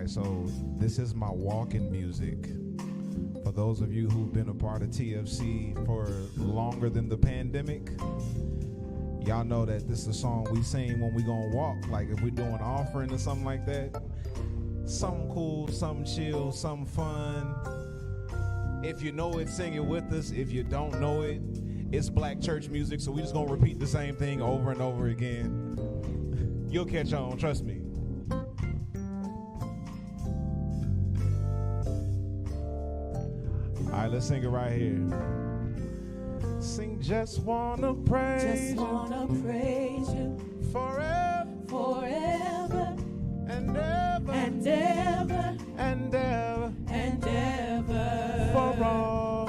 right, so this is my walking music. For those of you who've been a part of TFC for longer than the pandemic, y'all know that this is a song we sing when we gonna walk. Like if we're doing an offering or something like that. Something cool, something chill, something fun. If you know it, sing it with us. If you don't know it, it's black church music, so we just gonna repeat the same thing over and over again. You'll catch on, trust me. All right, let's sing it right here. Sing, just wanna praise you forever, forever and ever, and ever and ever, and ever, for all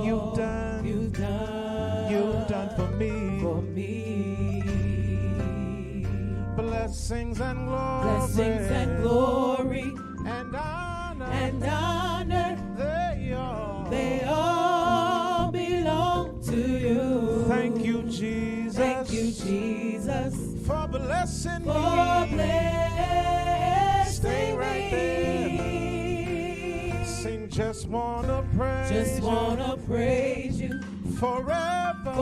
you've done for me, blessings and glory, and honor, they all belong to you. Thank you, Jesus, for blessing me. Stay right there. Sing, just wanna praise you forever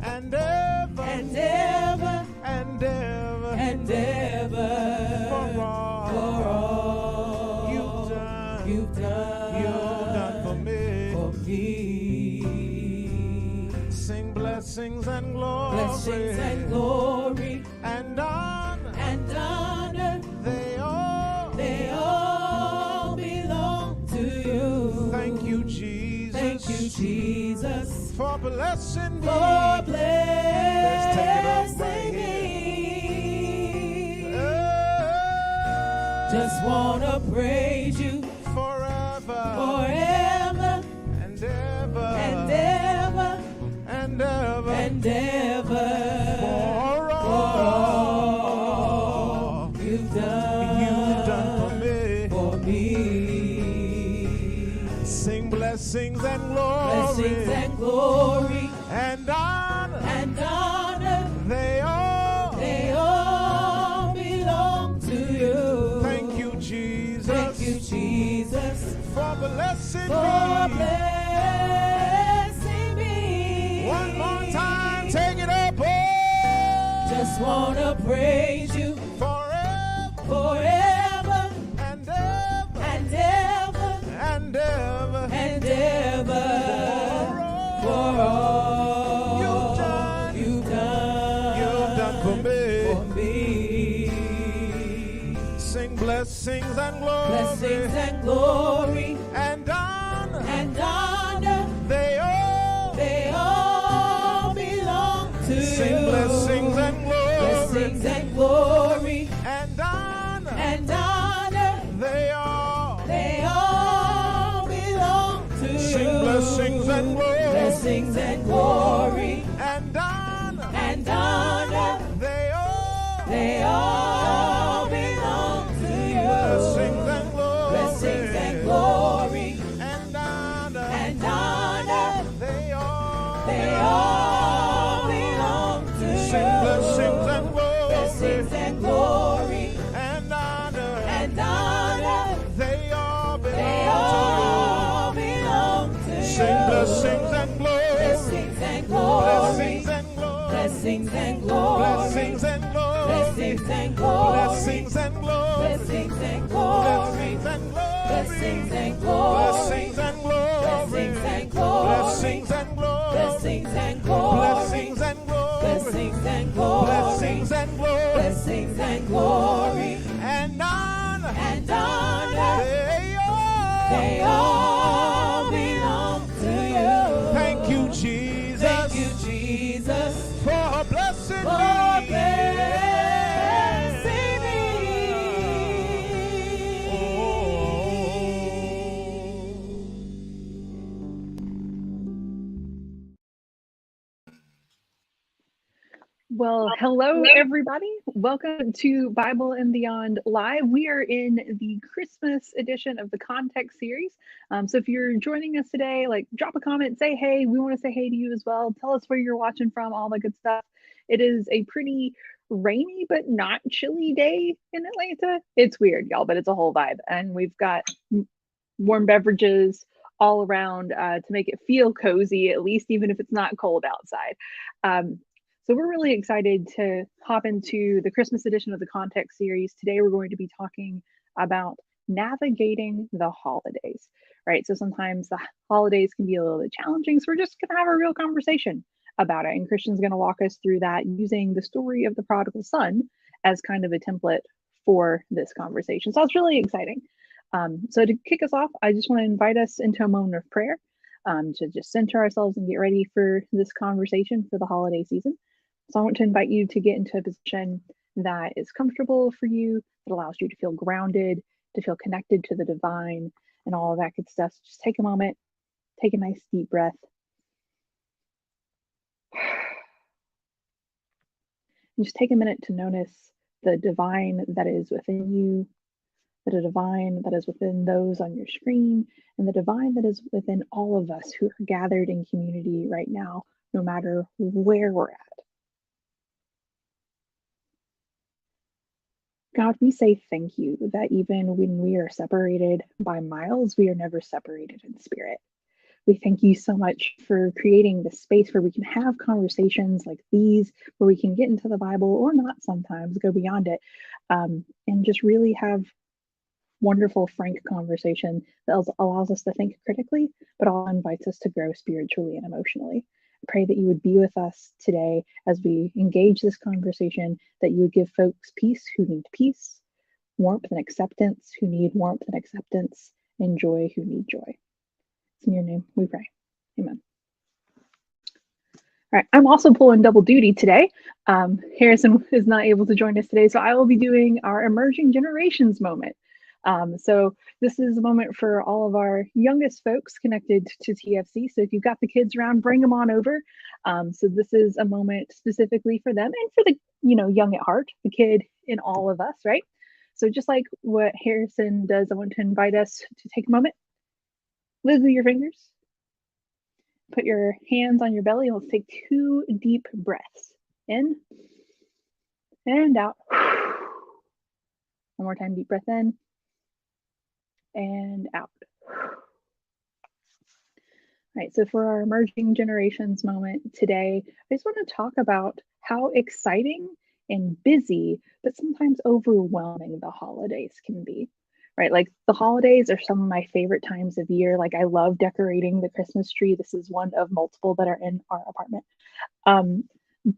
and ever and ever and ever and ever, for all you've done for me. Sing, blessings and glory, and honor, they all belong to you. Thank you, Jesus, for blessing me. Let's take it up right here. Just wanna praise you forever and ever and ever for all you've done for me. Sing, blessings and glory, and honor, they all belong to you. Thank you, Jesus, for blessing me. One more time, take it up. Oh, just wanna praise you forever and ever and ever and ever and ever, for all you've done for me. Sing, blessings and glory, and honor, they all belong to you. Sing, blessings and glory, and honor, they all belong to you. Sing, blessings and glory, and honor, they all belong to you. blessings and glory, and honor, they all belong to you. sing, blessings and glory, and honor, they all belong to you. sing, blessings and glory, blessings and glory, blessings and glory, blessings and glory, blessings and glory, blessings and glory, blessings and glory, blessings and glory, blessings and glory, blessings and glory, blessings and glory, blessings and glory, blessings and glory, blessings and glory, blessings and glory, blessings and glory, and honor, they all belong to you. Thank you, Jesus, for blessing me. Well, hello, everybody. Welcome to Bible and Beyond Live. We are in the Christmas edition of the Context series. So if you're joining us today, like drop a comment, say hey. We want to say hey to you as well. Tell us where you're watching from, all the good stuff. It is a pretty rainy but not chilly day in Atlanta. It's weird, y'all, but it's a whole vibe. And we've got warm beverages all around to make it feel cozy, at least even if it's not cold outside. So we're really excited to hop into the Christmas edition of the Context series. Today we're going to be talking about navigating the holidays, right? So sometimes the holidays can be a little bit challenging. So we're just going to have a real conversation about it. And Christian's going to walk us through that using the story of the prodigal son as kind of a template for this conversation. So it's really exciting. So to kick us off, I just want to invite us into a moment of prayer to just center ourselves and get ready for this conversation for the holiday season. So I want to invite you to get into a position that is comfortable for you, that allows you to feel grounded, to feel connected to the divine, and all of that good stuff. So just take a moment, take a nice deep breath. And just take a minute to notice the divine that is within you, the divine that is within those on your screen, and the divine that is within all of us who are gathered in community right now, no matter where we're at. God, we say thank you that even when we are separated by miles, we are never separated in spirit. We thank you so much for creating this space where we can have conversations like these, where we can get into the Bible or not sometimes, go beyond it, and just really have wonderful, frank conversation that allows us to think critically, but also invites us to grow spiritually and emotionally. I pray that you would be with us today as we engage this conversation, that you would give folks peace who need peace, warmth and acceptance who need warmth and acceptance, and joy who need joy. It's in your name we pray. Amen. All right, I'm also pulling double duty today. Harrison is not able to join us today, so I will be doing our Emerging Generations moment. So this is a moment for all of our youngest folks connected to TFC. So if you've got the kids around, bring them on over. So this is a moment specifically for them and for the, young at heart, the kid in all of us, right? So just like what Harrison does, I want to invite us to take a moment, wiggle your fingers, put your hands on your belly, and let's take 2 deep breaths in and out. One more time, deep breath in and out. All right, so for our Emerging Generations moment today, I just want to talk about how exciting and busy, but sometimes overwhelming the holidays can be, right? Like the holidays are some of my favorite times of year. Like I love decorating the Christmas tree. This is one of multiple that are in our apartment.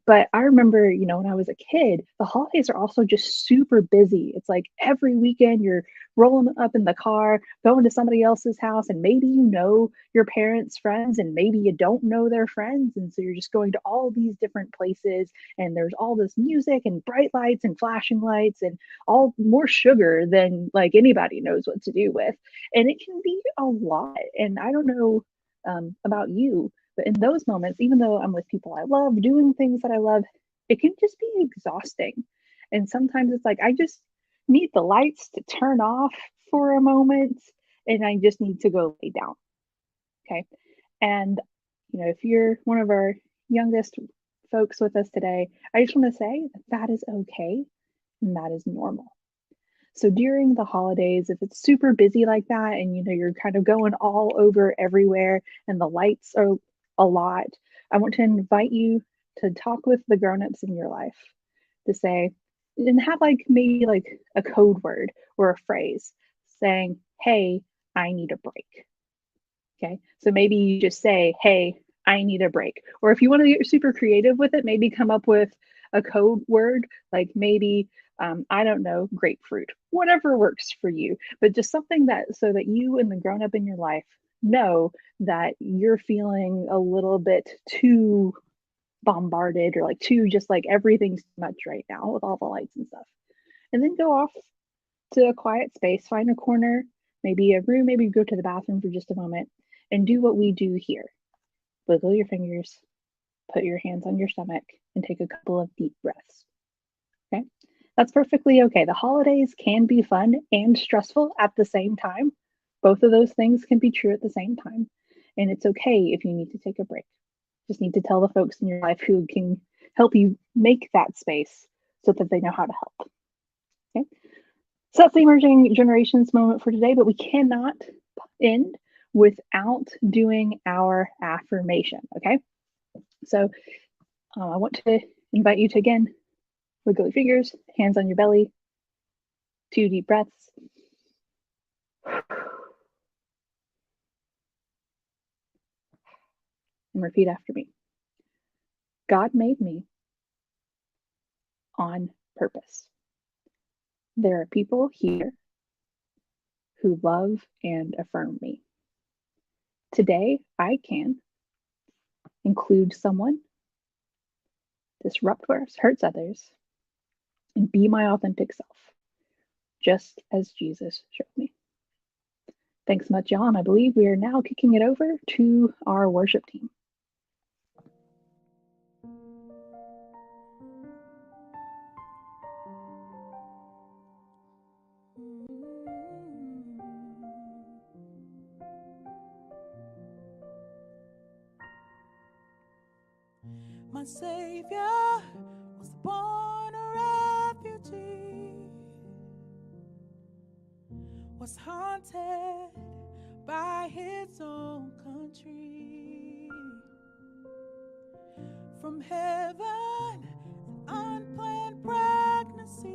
But I remember, when I was a kid, the holidays are also just super busy. It's like every weekend you're rolling up in the car, going to somebody else's house, and maybe you know your parents' friends, and maybe you don't know their friends. And so you're just going to all these different places, and there's all this music and bright lights and flashing lights and all more sugar than like anybody knows what to do with. And it can be a lot. And I don't know about you, but in those moments, even though I'm with people I love, doing things that I love, it can just be exhausting. And sometimes it's like, I just need the lights to turn off for a moment and I just need to go lay down. Okay. And, if you're one of our youngest folks with us today, I just want to say that is okay and that is normal. So during the holidays, if it's super busy like that and you're kind of going all over everywhere and the lights are a lot, I want to invite you to talk with the grown-ups in your life to say, and have like maybe like a code word or a phrase saying, hey, I need a break. Okay. So maybe you just say, hey, I need a break. Or if you want to get super creative with it, maybe come up with a code word, like maybe, I don't know, grapefruit, whatever works for you, but just something that so that you and the grown up in your life know that you're feeling a little bit too bombarded or like too just like everything's too much right now with all the lights and stuff. And then go off to a quiet space, find a corner, maybe a room, maybe go to the bathroom for just a moment and do what we do here. Wiggle your fingers, put your hands on your stomach, and take a couple of deep breaths. Okay? That's perfectly okay. The holidays can be fun and stressful at the same time. Both of those things can be true at the same time. And it's okay if you need to take a break. Just need to tell the folks in your life who can help you make that space so that they know how to help. Okay. So that's the emerging generations moment for today, but we cannot end without doing our affirmation. Okay. So I want to invite you to again wiggle your fingers, hands on your belly, 2 deep breaths. And repeat after me. God made me on purpose. There are people here who love and affirm me. Today, I can include someone, disrupt what hurts others, and be my authentic self, just as Jesus showed me. Thanks much, y'all. And I believe we are now kicking it over to our worship team. My Savior was born a refugee, was haunted by his own country. From heaven, an unplanned pregnancy,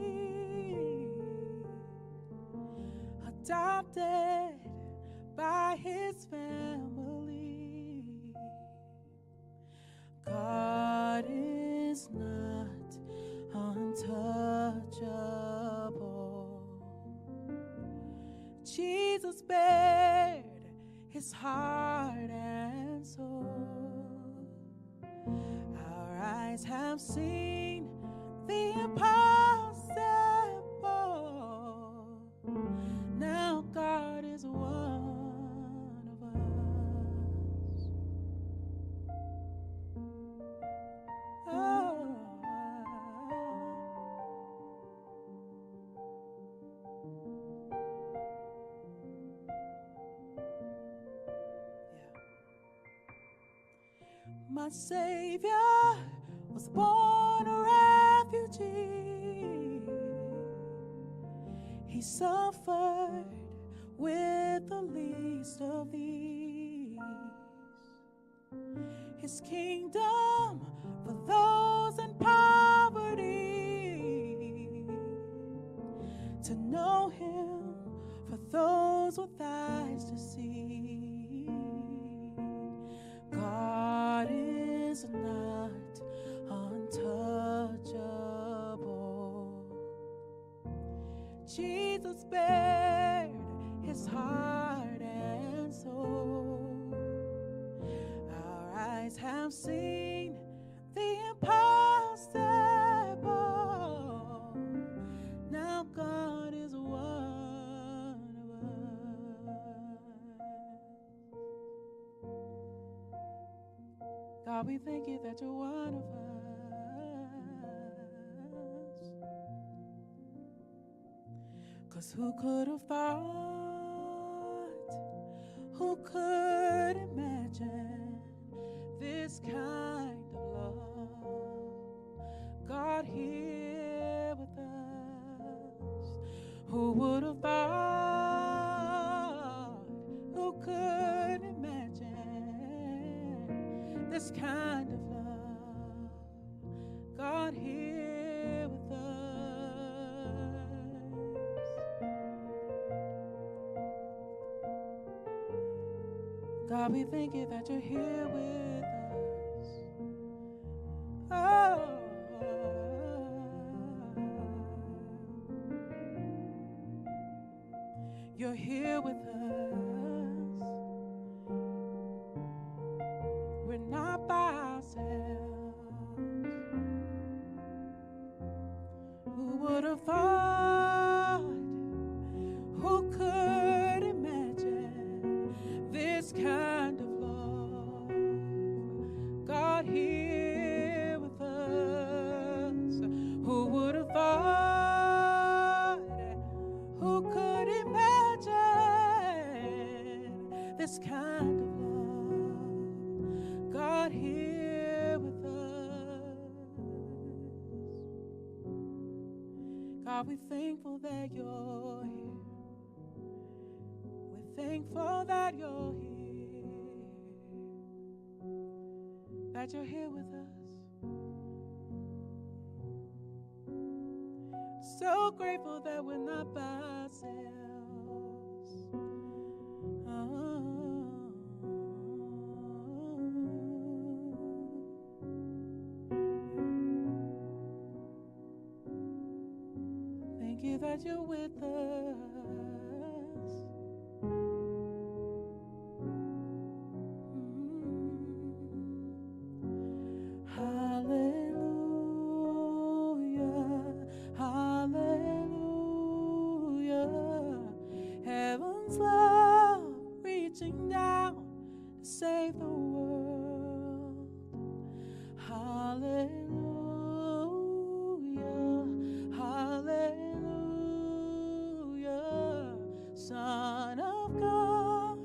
adopted by his family. God is not untouchable. Jesus bared his heart and soul. Our eyes have seen the impossible. Now God is one of us. Oh. My Savior was born a refugee. He suffered with the least of these. His kingdom for those in poverty, to know him for those with eyes to see. God is not untouchable. Jesus bared his heart and soul. Our eyes have seen the impossible. Now God is one of us. God, we thank you that you're one of us. 'Cause who could have thought? Who could imagine this kind of love? God here with us. Who would have thought? Who could imagine this kind of love? God here with us. God, we thank you that you're here with us. Oh, you're here with us. We're not by ourselves. Who would have thought? Who could imagine this kind of love? God here with us. Who would have thought? Who could imagine this kind of love? God here with us. God, we're thankful that you're here. We're thankful that you're here. That you're here with us. So grateful that we're not by ourselves. Thank you that you're with us. Hallelujah, hallelujah. Heaven's love reaching down to save the world. Hallelujah, hallelujah. Son of God,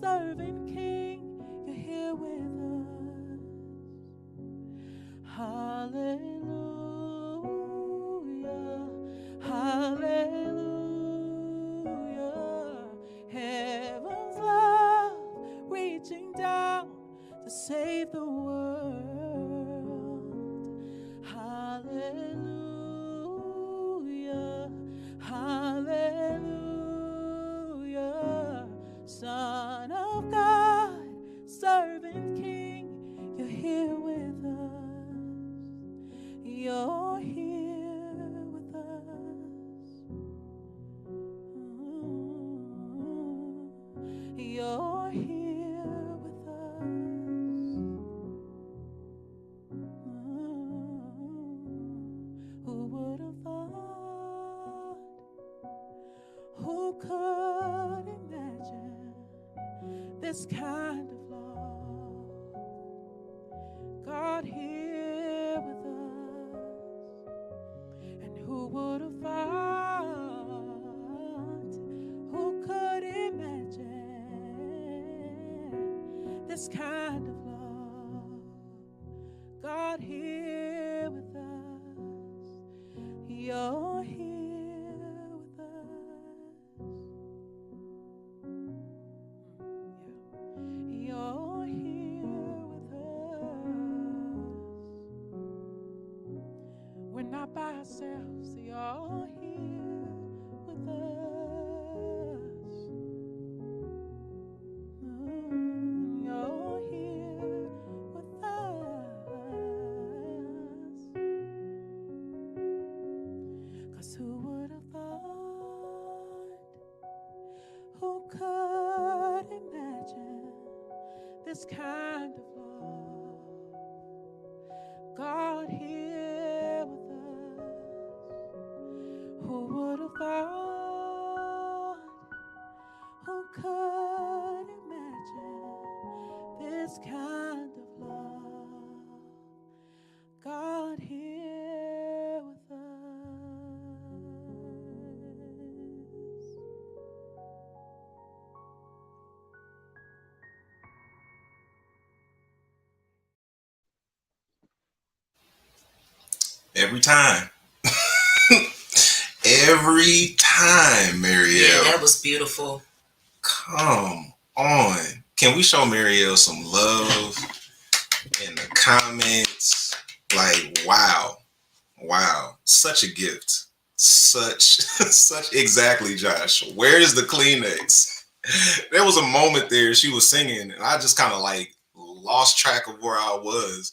servant King, you're here with us. Hallelujah, hallelujah. Heaven's love reaching down to save the world. Hallelujah, hallelujah. Son of God, servant King, you're here with us. You're here with us. You're here with us. Who would have thought? Who could imagine this kind of love? God here with us. And who would have thought? Who could imagine this kind of love? God here with us. You're here with us. You're here with us. We're not by ourselves. You're here with us. You're here with us. 'Cause who would have thought? Who could imagine this kind of love? God here with us. Who would have thought? Who could imagine this kind of love? God here with us. Every time. Every time, Marielle. Yeah, that was beautiful. Come on. Can we show Marielle some love in the comments? Like, wow. Wow. Such a gift. Such exactly, Josh. Where is the Kleenex? There was a moment there she was singing and I just kind of like lost track of where I was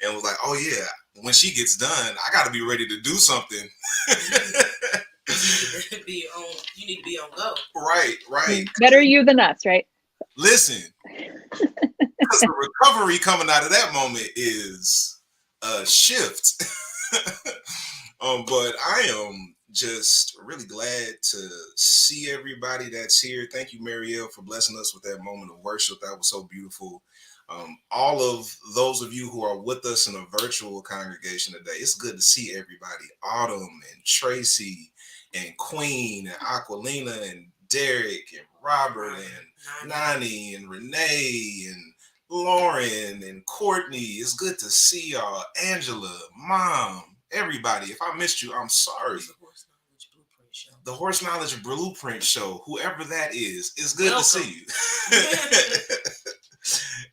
and was like, oh yeah, when she gets done, I got to be ready to do something. You need to be on go. Right. Better you than us, right? Listen, because the recovery coming out of that moment is a shift. But I am just really glad to see everybody that's here. Thank you, Marielle, for blessing us with that moment of worship. That was so beautiful. All of those of you who are with us in a virtual congregation today, it's good to see everybody. Autumn and Tracy and Queen and Aquilina and Derek and Robert and Nani and Renee and Lauren and Courtney. It's good to see y'all. Angela, Mom, everybody. If I missed you, I'm sorry. the Horse Knowledge Blueprint Show, whoever that is, it's good to see you.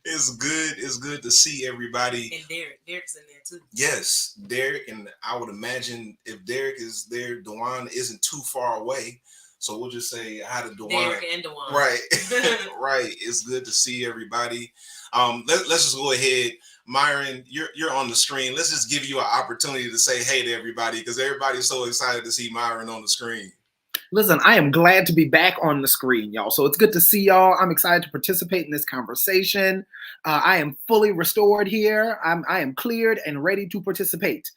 It's good to see everybody. And Derek's in there too. Yes, Derek, and I would imagine if Derek is there, Dewan isn't too far away. So we'll just say hi to Dewan. Derek and Dewan. Right. Right. It's good to see everybody. Let's just go ahead. Myron, you're on the screen. Let's just give you an opportunity to say hey to everybody, because everybody's so excited to see Myron on the screen. Listen, I am glad to be back on the screen, y'all. So it's good to see y'all. I'm excited to participate in this conversation. I am fully restored here. I am cleared and ready to participate.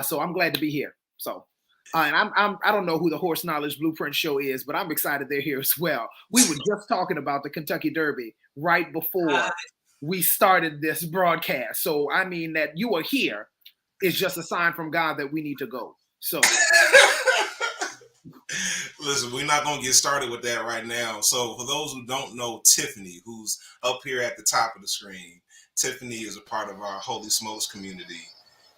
So I'm glad to be here. So, and I don't know who the Horse Knowledge Blueprint Show is, but I'm excited they're here as well. We were just talking about the Kentucky Derby right before we started this broadcast. So I mean that you are here is just a sign from God that we need to go. So. Listen, we're not going to get started with that right now. So for those who don't know Tiffany, who's up here at the top of the screen, Tiffany is a part of our Holy Smokes community,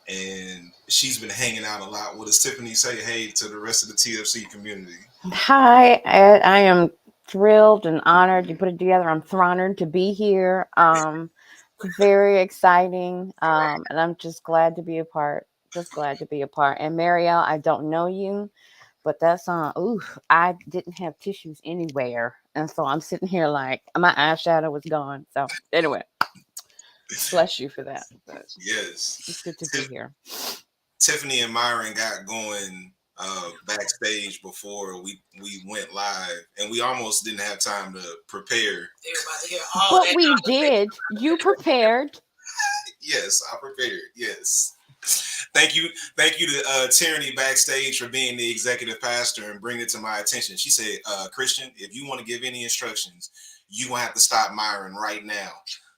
and she's been hanging out a lot with us. Tiffany, say hey to the rest of the TFC community. Hi, Ed. I am thrilled and honored. You put it together. I'm honored to be here. It's very exciting, and I'm just glad to be a part. Just glad to be a part. And Marielle, I don't know you. But that song, I didn't have tissues anywhere. And so I'm sitting here like my eyeshadow was gone. So anyway, bless you for that. But yes. It's good to be here. Tiffany and Myron got going backstage before we went live, and we almost didn't have time to prepare. But we did. You prepared. Yes, I prepared. Yes. Thank you to Tyranny backstage for being the executive pastor and bringing it to my attention. She said, Christian, if you want to give any instructions, you gonna have to stop Myron right now,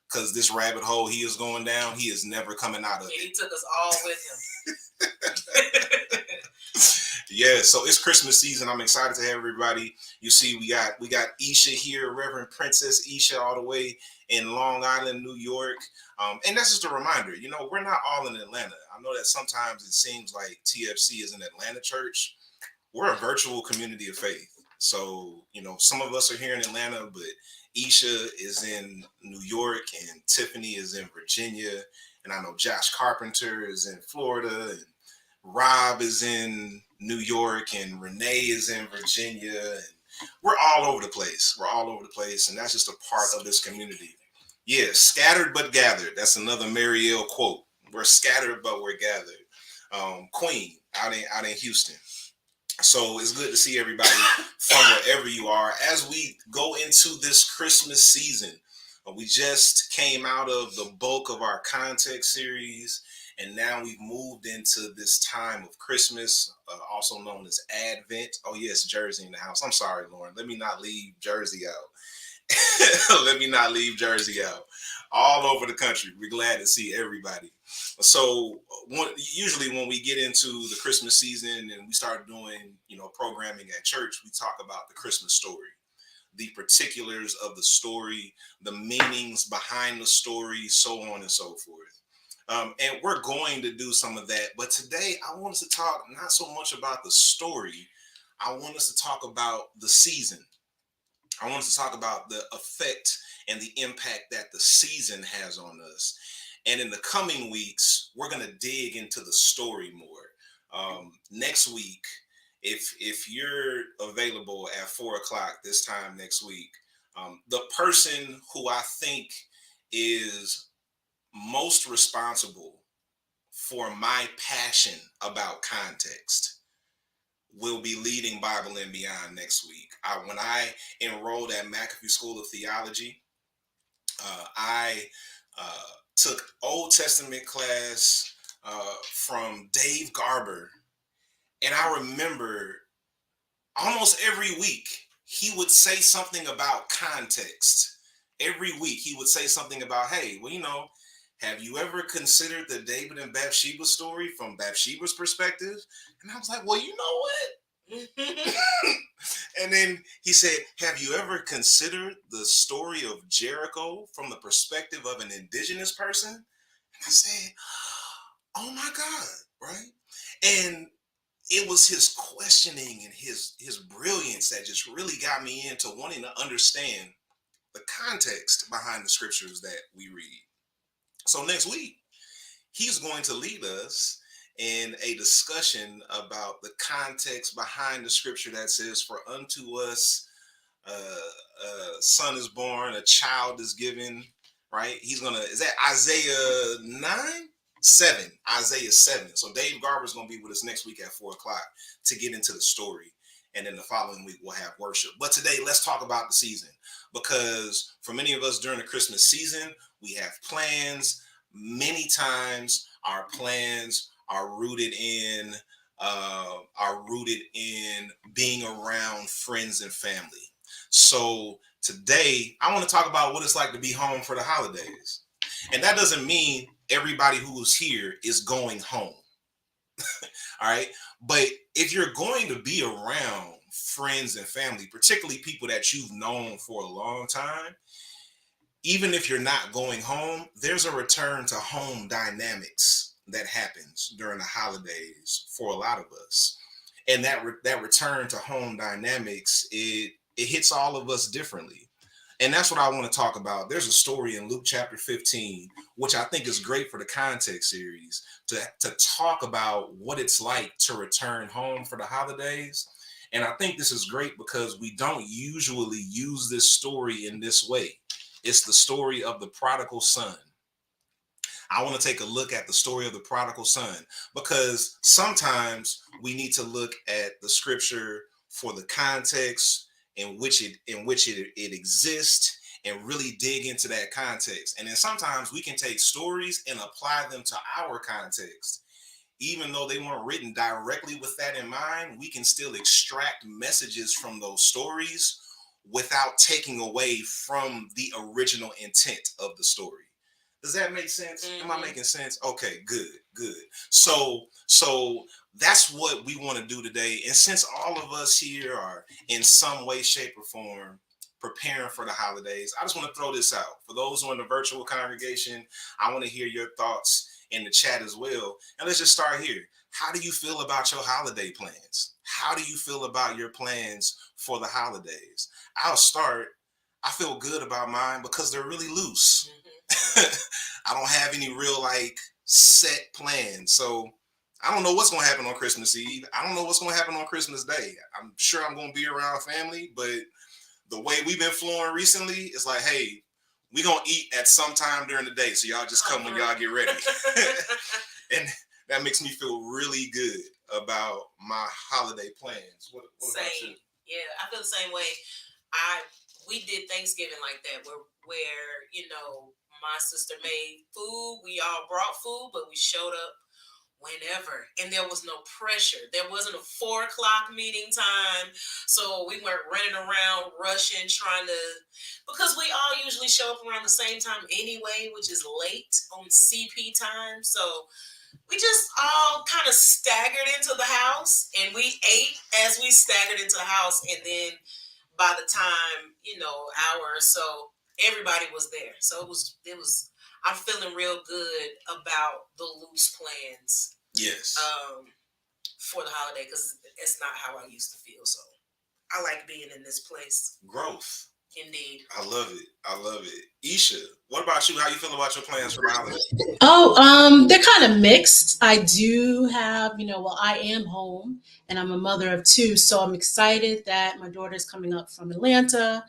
because this rabbit hole he is going down, he is never coming out of it. He took us all with him. Yeah, so it's Christmas season. I'm excited to have everybody. You see, we got Isha here, Reverend Princess Isha, all the way in Long Island, New York. And that's just a reminder, we're not all in Atlanta. I know that sometimes it seems like TFC is an Atlanta church. We're a virtual community of faith. So, some of us are here in Atlanta, but Isha is in New York and Tiffany is in Virginia. And I know Josh Carpenter is in Florida, and Rob is in New York, and Renee is in Virginia. And we're all over the place. And that's just a part of this community. Yeah, scattered but gathered. That's another Marielle quote. We're scattered but we're gathered. Queen out in Houston. So it's good to see everybody from wherever you are as we go into this Christmas season. We just came out of the bulk of our context series, and now we've moved into this time of Christmas, also known as Advent. Oh yes, Jersey in the house. I'm sorry, Lauren. Let me not leave Jersey out. All over the country. We're glad to see everybody. So usually when we get into the Christmas season and we start doing, programming at church, we talk about the Christmas story, the particulars of the story, the meanings behind the story, so on and so forth. And we're going to do some of that. But today I want us to talk not so much about the story. I want us to talk about the season. I want us to talk about the effect and the impact that the season has on us. And in the coming weeks, we're going to dig into the story more. Next week, if you're available at 4:00 this time next week, the person who I think is most responsible for my passion about context will be leading Bible and Beyond next week. When I enrolled at McAfee School of Theology, I took Old Testament class from Dave Garber, and I remember almost every week he would say something about context. Every week he would say something about, hey, well, have you ever considered the David and Bathsheba story from Bathsheba's perspective? And I was like, well, you know what? And then he said, have you ever considered the story of Jericho from the perspective of an indigenous person? And I said, oh my God, right? And it was his questioning and his brilliance that just really got me into wanting to understand the context behind the scriptures that we read. So next week, he's going to lead us in a discussion about the context behind the scripture that says, "For unto us a son is born, a child is given." Right? He's gonna, is that Isaiah 9? 7, Isaiah 7. So Dave Garber's gonna be with us next week at 4 o'clock to get into the story. And then the following week we'll have worship. But today, let's talk about the season. Because for many of us during the Christmas season, we have plans. Many times our plans are rooted in being around friends and family. So today I want to talk about what it's like to be home for the holidays. And that doesn't mean everybody who is here is going home. All right. But if you're going to be around friends and family, particularly people that you've known for a long time, even if you're not going home, there's a return to home dynamics that happens during the holidays for a lot of us. And that return to home dynamics, it hits all of us differently. And that's what I want to talk about. There's a story in Luke chapter 15, which I think is great for the context series, to talk about what it's like to return home for the holidays. And I think this is great because we don't usually use this story in this way. It's the story of the prodigal son. I want to take a look at the story of the prodigal son because sometimes we need to look at the scripture for the context in which it exists and really dig into that context. And then sometimes we can take stories and apply them to our context. Even though they weren't written directly with that in mind, we can still extract messages from those stories without taking away from the original intent of the story. Does that make sense? Mm-hmm. Am I making sense? Okay, good. So that's what we want to do today. And since all of us here are in some way, shape, or form preparing for the holidays, I just want to throw this out. For those who are in the virtual congregation, I want to hear your thoughts in the chat as well. And let's just start here. How do you feel about your holiday plans? How do you feel about your plans for the holidays? I'll start. I feel good about mine because they're really loose. Mm-hmm. I don't have any real set plans. So I don't know what's going to happen on Christmas Eve. I don't know what's going to happen on Christmas Day. I'm sure I'm going to be around family, but the way we've been flowing recently is like, hey, we're going to eat at some time during the day. So y'all just come when y'all get ready. And that makes me feel really good about my holiday plans. What same. About you? Yeah, I feel the same way. We did Thanksgiving like that where my sister made food. We all brought food, but we showed up whenever, and there was no pressure. There wasn't a 4 o'clock meeting time, so we weren't running around rushing because we all usually show up around the same time anyway, which is late on CP time. So we just all kind of staggered into the house, and we ate as we staggered into the house, and then by the time hour or so, everybody was there. So it was. I'm feeling real good about the loose plans. Yes. For the holiday, because it's not how I used to feel. So I like being in this place. Growth. Indeed. I love it. Isha, what about you? How you feel about your plans for the holiday? They're kind of mixed. I do have, I am home and I'm a mother of 2. So I'm excited that my daughter's coming up from Atlanta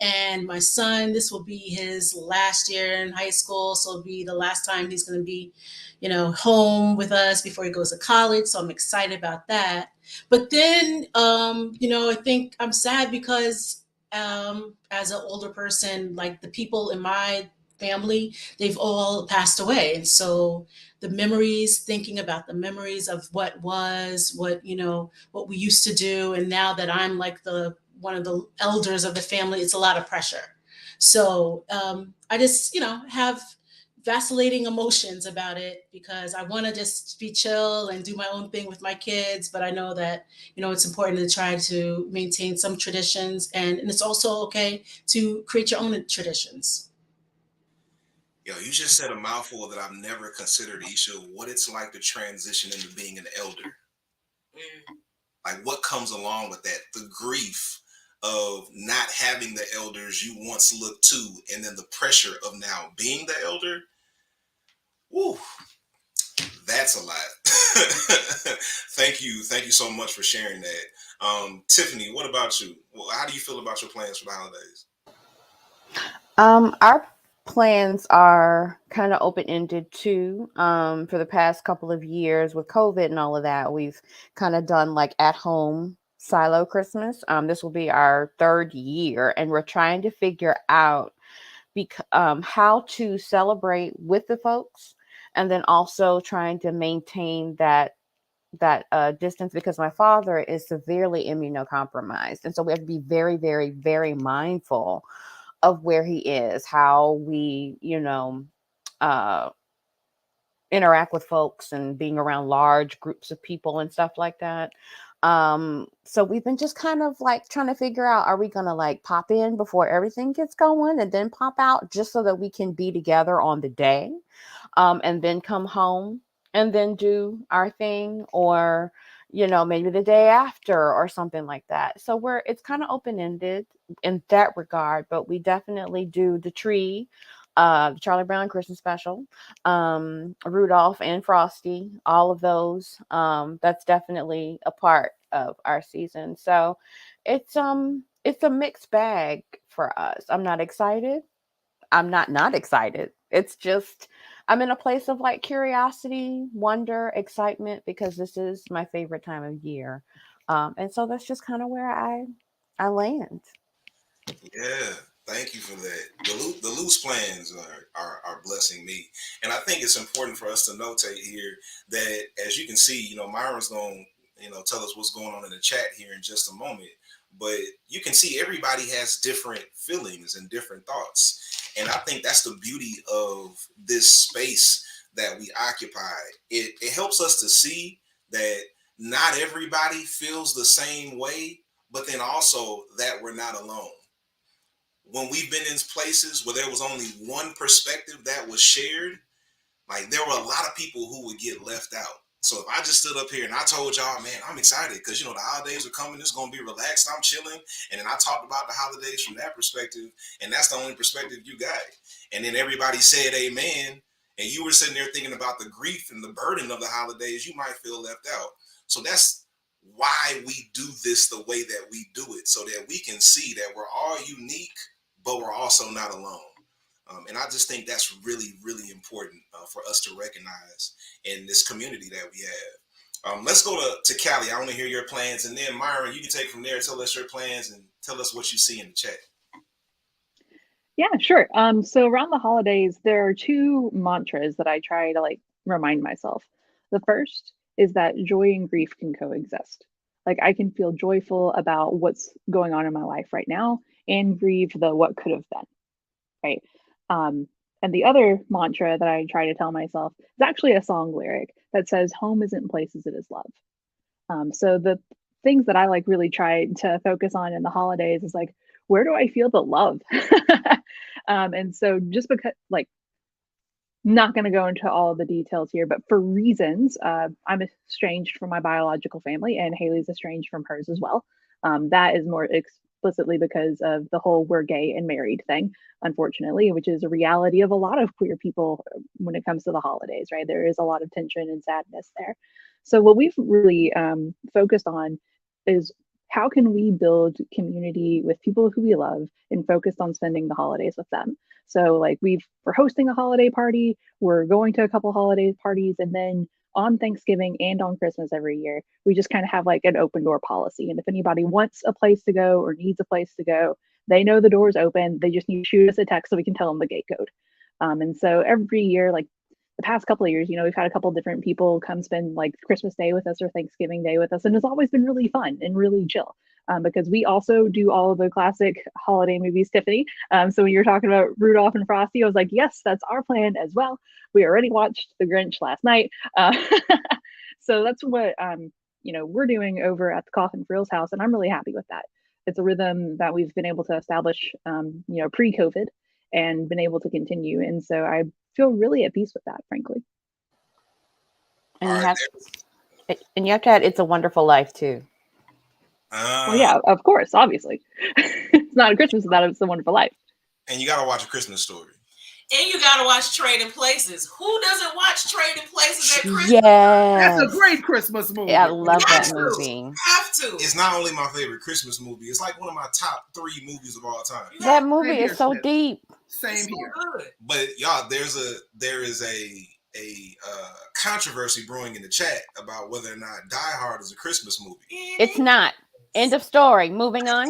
and my son, this will be his last year in high school. So it'll be the last time he's going to be, home with us before he goes to college. So I'm excited about that. But then, I think I'm sad because as an older person, like the people in my family, they've all passed away. And so thinking about the memories of what was, what we used to do. And now that I'm like one of the elders of the family, it's a lot of pressure. So I just, have vacillating emotions about it because I want to just be chill and do my own thing with my kids. But I know that, it's important to try to maintain some traditions, and it's also okay to create your own traditions. Yo, you just said a mouthful that I've never considered, Isha, what it's like to transition into being an elder. Like, what comes along with that? The grief of not having the elders you once looked to, and then the pressure of now being the elder. Woo, that's a lot. Thank you so much for sharing that. Tiffany, what about you? Well, how do you feel about your plans for the holidays? Our plans are kind of open ended too. For the past couple of years with COVID and all of that, we've kind of done like at home silo Christmas. This will be our third year, and we're trying to figure out how to celebrate with the folks, and then also trying to maintain that distance, because my father is severely immunocompromised, and so we have to be very, very, very mindful of where he is, how we, uh, interact with folks and being around large groups of people and stuff like that. So we've been just kind of like trying to figure out, are we going to like pop in before everything gets going and then pop out just so that we can be together on the day, and then come home and then do our thing, or maybe the day after or something like that. So it's kind of open-ended in that regard, but we definitely do the tree, the Charlie Brown Christmas special, Rudolph and Frosty, all of those. That's definitely a part of our season. So it's a mixed bag for us. I'm not excited. I'm not excited. It's just I'm in a place of like curiosity, wonder, excitement, because this is my favorite time of year. And so that's just kind of where I land. Yeah, thank you for that. The loose plans are blessing me, and I think it's important for us to notate here that, as you can see, Myron's going to tell us what's going on in the chat here in just a moment. But you can see everybody has different feelings and different thoughts, and I think that's the beauty of this space that we occupy. It helps us to see that not everybody feels the same way, but then also that we're not alone. When we've been in places where there was only one perspective that was shared, like, there were a lot of people who would get left out. So if I just stood up here and I told y'all, man, I'm excited because the holidays are coming, it's gonna be relaxed, I'm chilling, and then I talked about the holidays from that perspective, and that's the only perspective you got. And then everybody said amen, and you were sitting there thinking about the grief and the burden of the holidays, you might feel left out. So that's why we do this the way that we do it, so that we can see that we're all unique, but we're also not alone. And I just think that's really, really important for us to recognize in this community that we have. Let's go to Callie. I want to hear your plans. And then, Myron, you can take from there, tell us your plans and tell us what you see in the chat. Yeah, sure. So around the holidays, there are two mantras that I try to like remind myself. The first is that joy and grief can coexist. Like, I can feel joyful about what's going on in my life right now and grieve the what could have been, right? And the other mantra that I try to tell myself is actually a song lyric that says, "Home isn't places, it is love." So the things that I like really try to focus on in the holidays is like, where do I feel the love? And so just because, like, not going to go into all of the details here, but for reasons, I'm estranged from my biological family, and Haley's estranged from hers as well. That is more explicitly because of the whole "we're gay and married" thing, unfortunately, which is a reality of a lot of queer people when it comes to the holidays, right? There is a lot of tension and sadness there. So, what we've really focused on is how can we build community with people who we love and focused on spending the holidays with them. So like we're hosting a holiday party, we're going to a couple holiday parties, and then on Thanksgiving and on Christmas every year, we just kind of have like an open door policy. And if anybody wants a place to go or needs a place to go, they know the door's open. They just need to shoot us a text so we can tell them the gate code. And so every year, like the past couple of years, we've had a couple different people come spend like Christmas Day with us or Thanksgiving Day with us, and it's always been really fun and really chill. Because we also do all of the classic holiday movies, Tiffany. So when you're talking about Rudolph and Frosty, I was like, yes, that's our plan as well. We already watched The Grinch last night. So that's what we're doing over at the Coffin Frills house, and I'm really happy with that. It's a rhythm that we've been able to establish, pre-COVID, and been able to continue. And so I feel really at peace with that, frankly. And All you right. have And you have to add It's a Wonderful Life too. Well, yeah, of course, obviously. It's not a Christmas without It's a Wonderful Life. And you gotta watch A Christmas Story. And you gotta watch Trading Places. Who doesn't watch Trading Places at Christmas? Yes. That's a great Christmas movie. Yeah, I love that to. movie. Have to. It's not only my favorite Christmas movie, it's like one of my top 3 movies of all time. That movie Same is here, so Smith. deep. Same It's so here. good. But y'all, there is a controversy brewing in the chat about whether or not Die Hard is a Christmas movie. It's not. End of story. Moving on.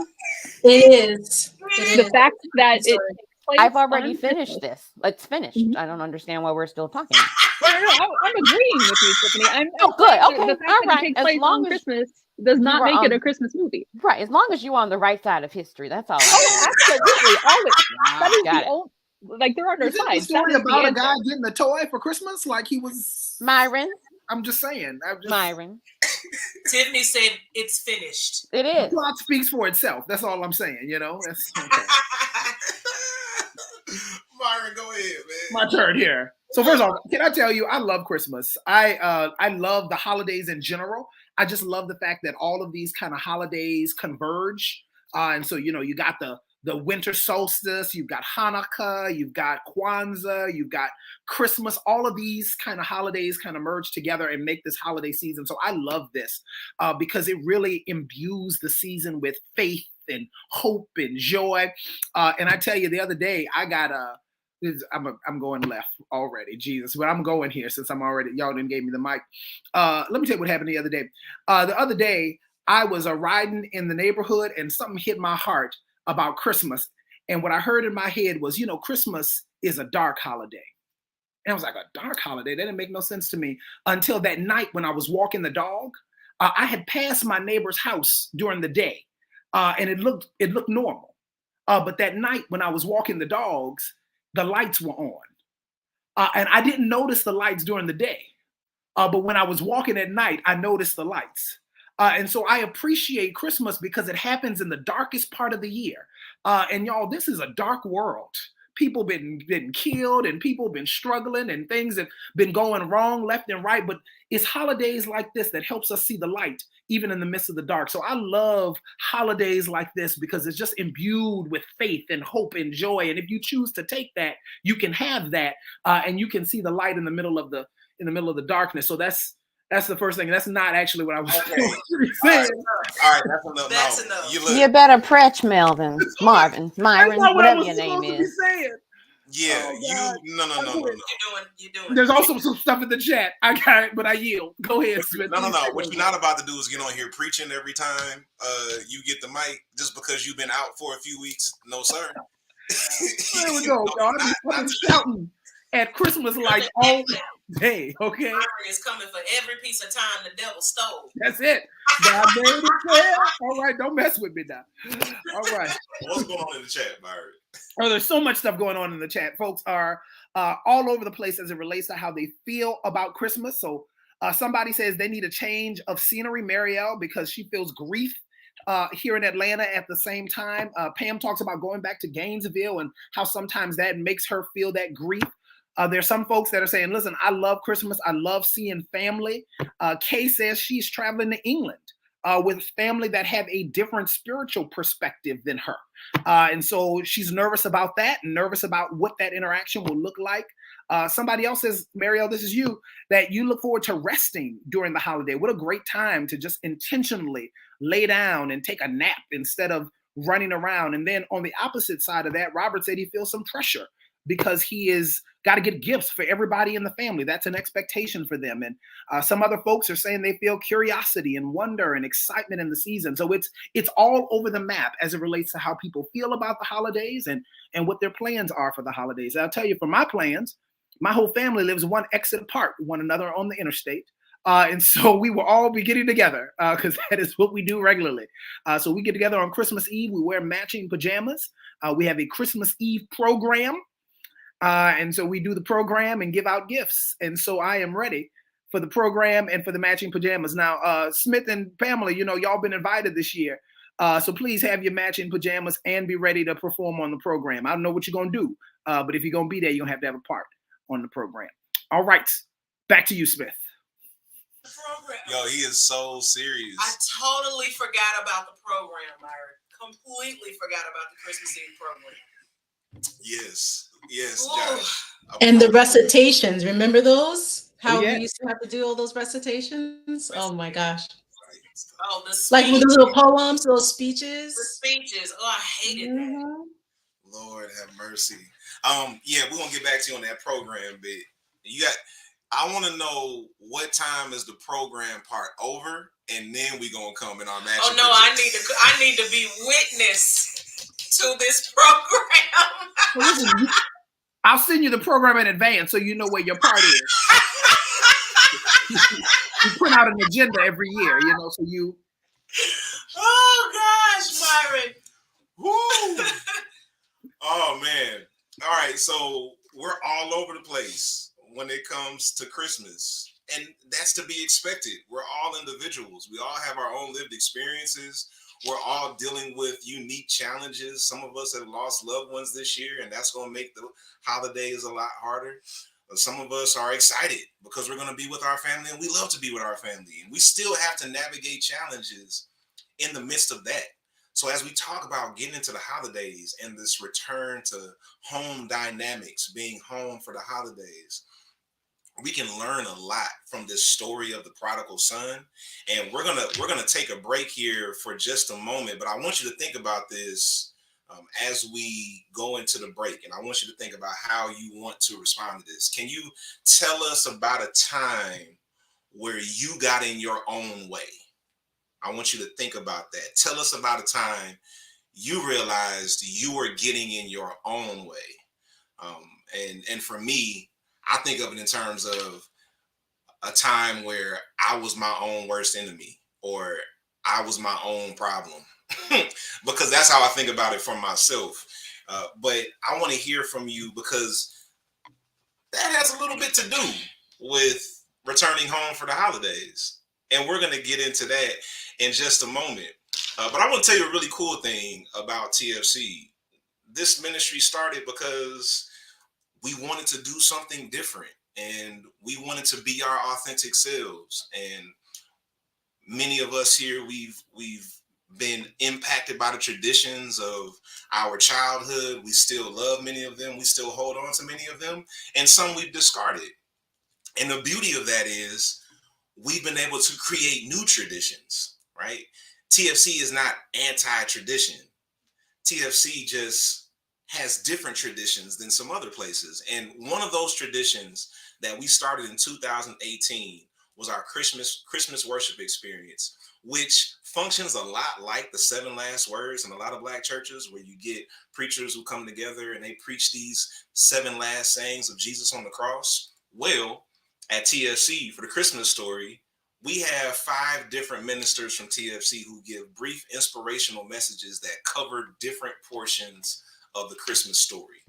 It is. It The is. fact that it Sorry. takes place I've already on finished Christmas. this. It's finished. Mhm. I don't understand why we're still talking. No, I'm agreeing with you, Tiffany. I'm good. saying that Okay. the fact All that right. it takes As place long on as Christmas does not were make it on- a Christmas movie. Right. As long as you're on the right side of history. That's all. Oh, absolutely. Always. That is Got the it. only, like, there are no Is it the sides. That story is the about a answer. guy getting a toy for Christmas? Like he was Myron. I'm just saying. Myron. Tiffany said it's finished. It The is. plot speaks for itself. That's all I'm saying, you know? That's okay. Myron, go ahead, man. My turn here. So first of all, can I tell you, I love Christmas. I love the holidays in general. I just love the fact that all of these kind of holidays converge. And so, you know, you got the winter solstice, you've got Hanukkah, you've got Kwanzaa, you've got Christmas. All of these kind of holidays kind of merge together and make this holiday season. So I love this because it really imbues the season with faith and hope and joy. And I tell you, the other day I got I'm going left already, Jesus, but I'm going here since I'm already, y'all didn't gave me the mic. Let me tell you what happened the other day. The other day I was riding in the neighborhood and something hit my heart about Christmas. And what I heard in my head was, you know, Christmas is a dark holiday. And I was like, a dark holiday? That didn't make no sense to me until that night when I was walking the dog. I had passed my neighbor's house during the day and it looked normal. But that night when I was walking the dogs, the lights were on. And I didn't notice the lights during the day. But when I was walking at night, I noticed the lights. And so I appreciate Christmas because it happens in the darkest part of the year. And y'all, this is a dark world. People been killed and people been struggling and things have been going wrong left and right. But it's holidays like this that helps us see the light even in the midst of the dark. So I love holidays like this because it's just imbued with faith and hope and joy. And if you choose to take that, you can have that and you can see the light in the middle of the darkness. So that's the first thing. That's not actually what I was saying. All right, that's enough. That's no, enough. You better pretch, Melvin, Marvin, Myron, whatever your name is. Yeah, no. You're doing. There's also some stuff in the chat. I got it, but I yield. Go ahead, Smith. No. What you're not about to do is get on here preaching every time you get the mic just because you've been out for a few weeks. No, sir. There we go, y'all. I'm shouting at Christmas lights all day, okay? Myron is coming for every piece of time the devil stole. That's it. God made it fair. All right, don't mess with me now. All right. What's going on in the chat, Myron? Oh, there's so much stuff going on in the chat. Folks are all over the place as it relates to how they feel about Christmas. So somebody says they need a change of scenery, Marielle, because she feels grief here in Atlanta at the same time. Pam talks about going back to Gainesville and how sometimes that makes her feel that grief. There's some folks that are saying, listen, I love Christmas. I love seeing family. Kay says she's traveling to England with family that have a different spiritual perspective than her. And so she's nervous about that and nervous about what that interaction will look like. Somebody else says, Marielle, this is you, that you look forward to resting during the holiday. What a great time to just intentionally lay down and take a nap instead of running around. And then on the opposite side of that, Robert said he feels some pressure because he is got to get gifts for everybody in the family. That's an expectation for them. And some other folks are saying they feel curiosity and wonder and excitement in the season. So it's all over the map as it relates to how people feel about the holidays and what their plans are for the holidays. I'll tell you, for my plans, my whole family lives one exit apart from one another on the interstate. And so we will all be getting together because that is what we do regularly. So we get together on Christmas Eve. We wear matching pajamas. We have a Christmas Eve program. And so we do the program and give out gifts. And so I am ready for the program and for the matching pajamas. Now, Smith and Pamela, you know, y'all been invited this year. So please have your matching pajamas and be ready to perform on the program. I don't know what you're going to do, but if you're going to be there, you're going to have a part on the program. All right. Back to you, Smith. program. Yo, he is so serious. I totally forgot about the program, Myron. Completely forgot about the Christmas Eve program. Yes, yes, Ooh. Josh. And the recitations, remember those? How yeah. we used to have to do all those recitations? Oh my gosh. Oh, the Like with speech, those little poems, those the speeches. speeches. Oh, I hated that. Mhm. Lord have mercy. Yeah, we're gonna get back to you on that program bit. I want to know what time is the program part over, and then we gonna come in our match. Oh no, I need to be witness to this program. So listen, I'll send you the program in advance so you know where your part is. You print out an agenda every year, you know, so you. Oh gosh, Myron. Woo! Oh man. All right, so we're all over the place when it comes to Christmas. And that's to be expected. We're all individuals. We all have our own lived experiences. We're all dealing with unique challenges. Some of us have lost loved ones this year, and that's going to make the holidays a lot harder. Some of us are excited because we're going to be with our family, and we love to be with our family. And we still have to navigate challenges in the midst of that. So as we talk about getting into the holidays and this return to home dynamics, being home for the holidays, we can learn a lot from this story of the prodigal son. And we're gonna take a break here for just a moment, but I want you to think about this as we go into the break, and I want you to think about how you want to respond to this. Can you tell us about a time where you got in your own way? I want you to think about that. Tell us about a time you realized you were getting in your own way. And for me, I think of it in terms of a time where I was my own worst enemy, or I was my own problem, because that's how I think about it for myself. But I want to hear from you, because that has a little bit to do with returning home for the holidays. And we're going to get into that in just a moment. But I want to tell you a really cool thing about TFC. This ministry started because we wanted to do something different, and we wanted to be our authentic selves. And many of us here, we've been impacted by the traditions of our childhood. We still love many of them. We still hold on to many of them, and some we've discarded. And the beauty of that is we've been able to create new traditions, right? TFC is not anti-tradition. TFC just has different traditions than some other places. And one of those traditions that we started in 2018 was our Christmas worship experience, which functions a lot like the 7 last words in a lot of Black churches, where you get preachers who come together and they preach these 7 last sayings of Jesus on the cross. Well, at TFC, for the Christmas story, we have 5 different ministers from TFC who give brief inspirational messages that cover different portions of the Christmas story.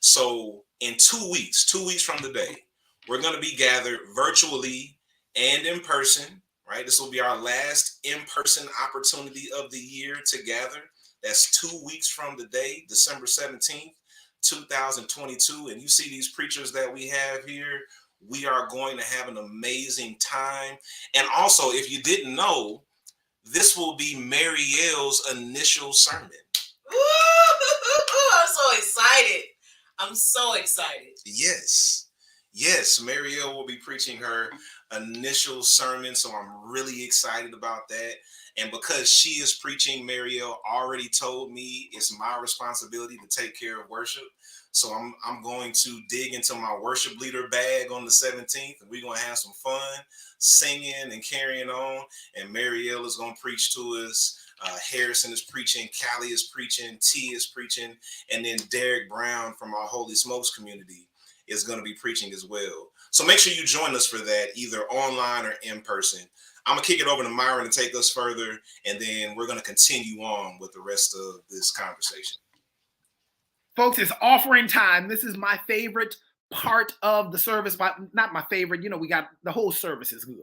So in 2 weeks from today, we're going to be gathered virtually and in person, right? This will be our last in-person opportunity of the year to gather. That's 2 weeks from today, December 17th, 2022. And you see these preachers that we have here. We are going to have an amazing time. And also, if you didn't know, this will be Marielle's initial sermon. Ooh, I'm so excited. I'm so excited. Yes. Marielle will be preaching her initial sermon. So I'm really excited about that. And because she is preaching, Marielle already told me it's my responsibility to take care of worship. So I'm going to dig into my worship leader bag on the 17th, and we're going to have some fun singing and carrying on. And Marielle is going to preach to us. Harrison is preaching, Callie is preaching, T is preaching, and then Derek Brown from our Holy Smokes community is going to be preaching as well. So make sure you join us for that, either online or in person. I'm going to kick it over to Myron to take us further, and then we're going to continue on with the rest of this conversation. Folks, it's offering time. This is my favorite part of the service, but not my favorite. You know, we got the whole service is good.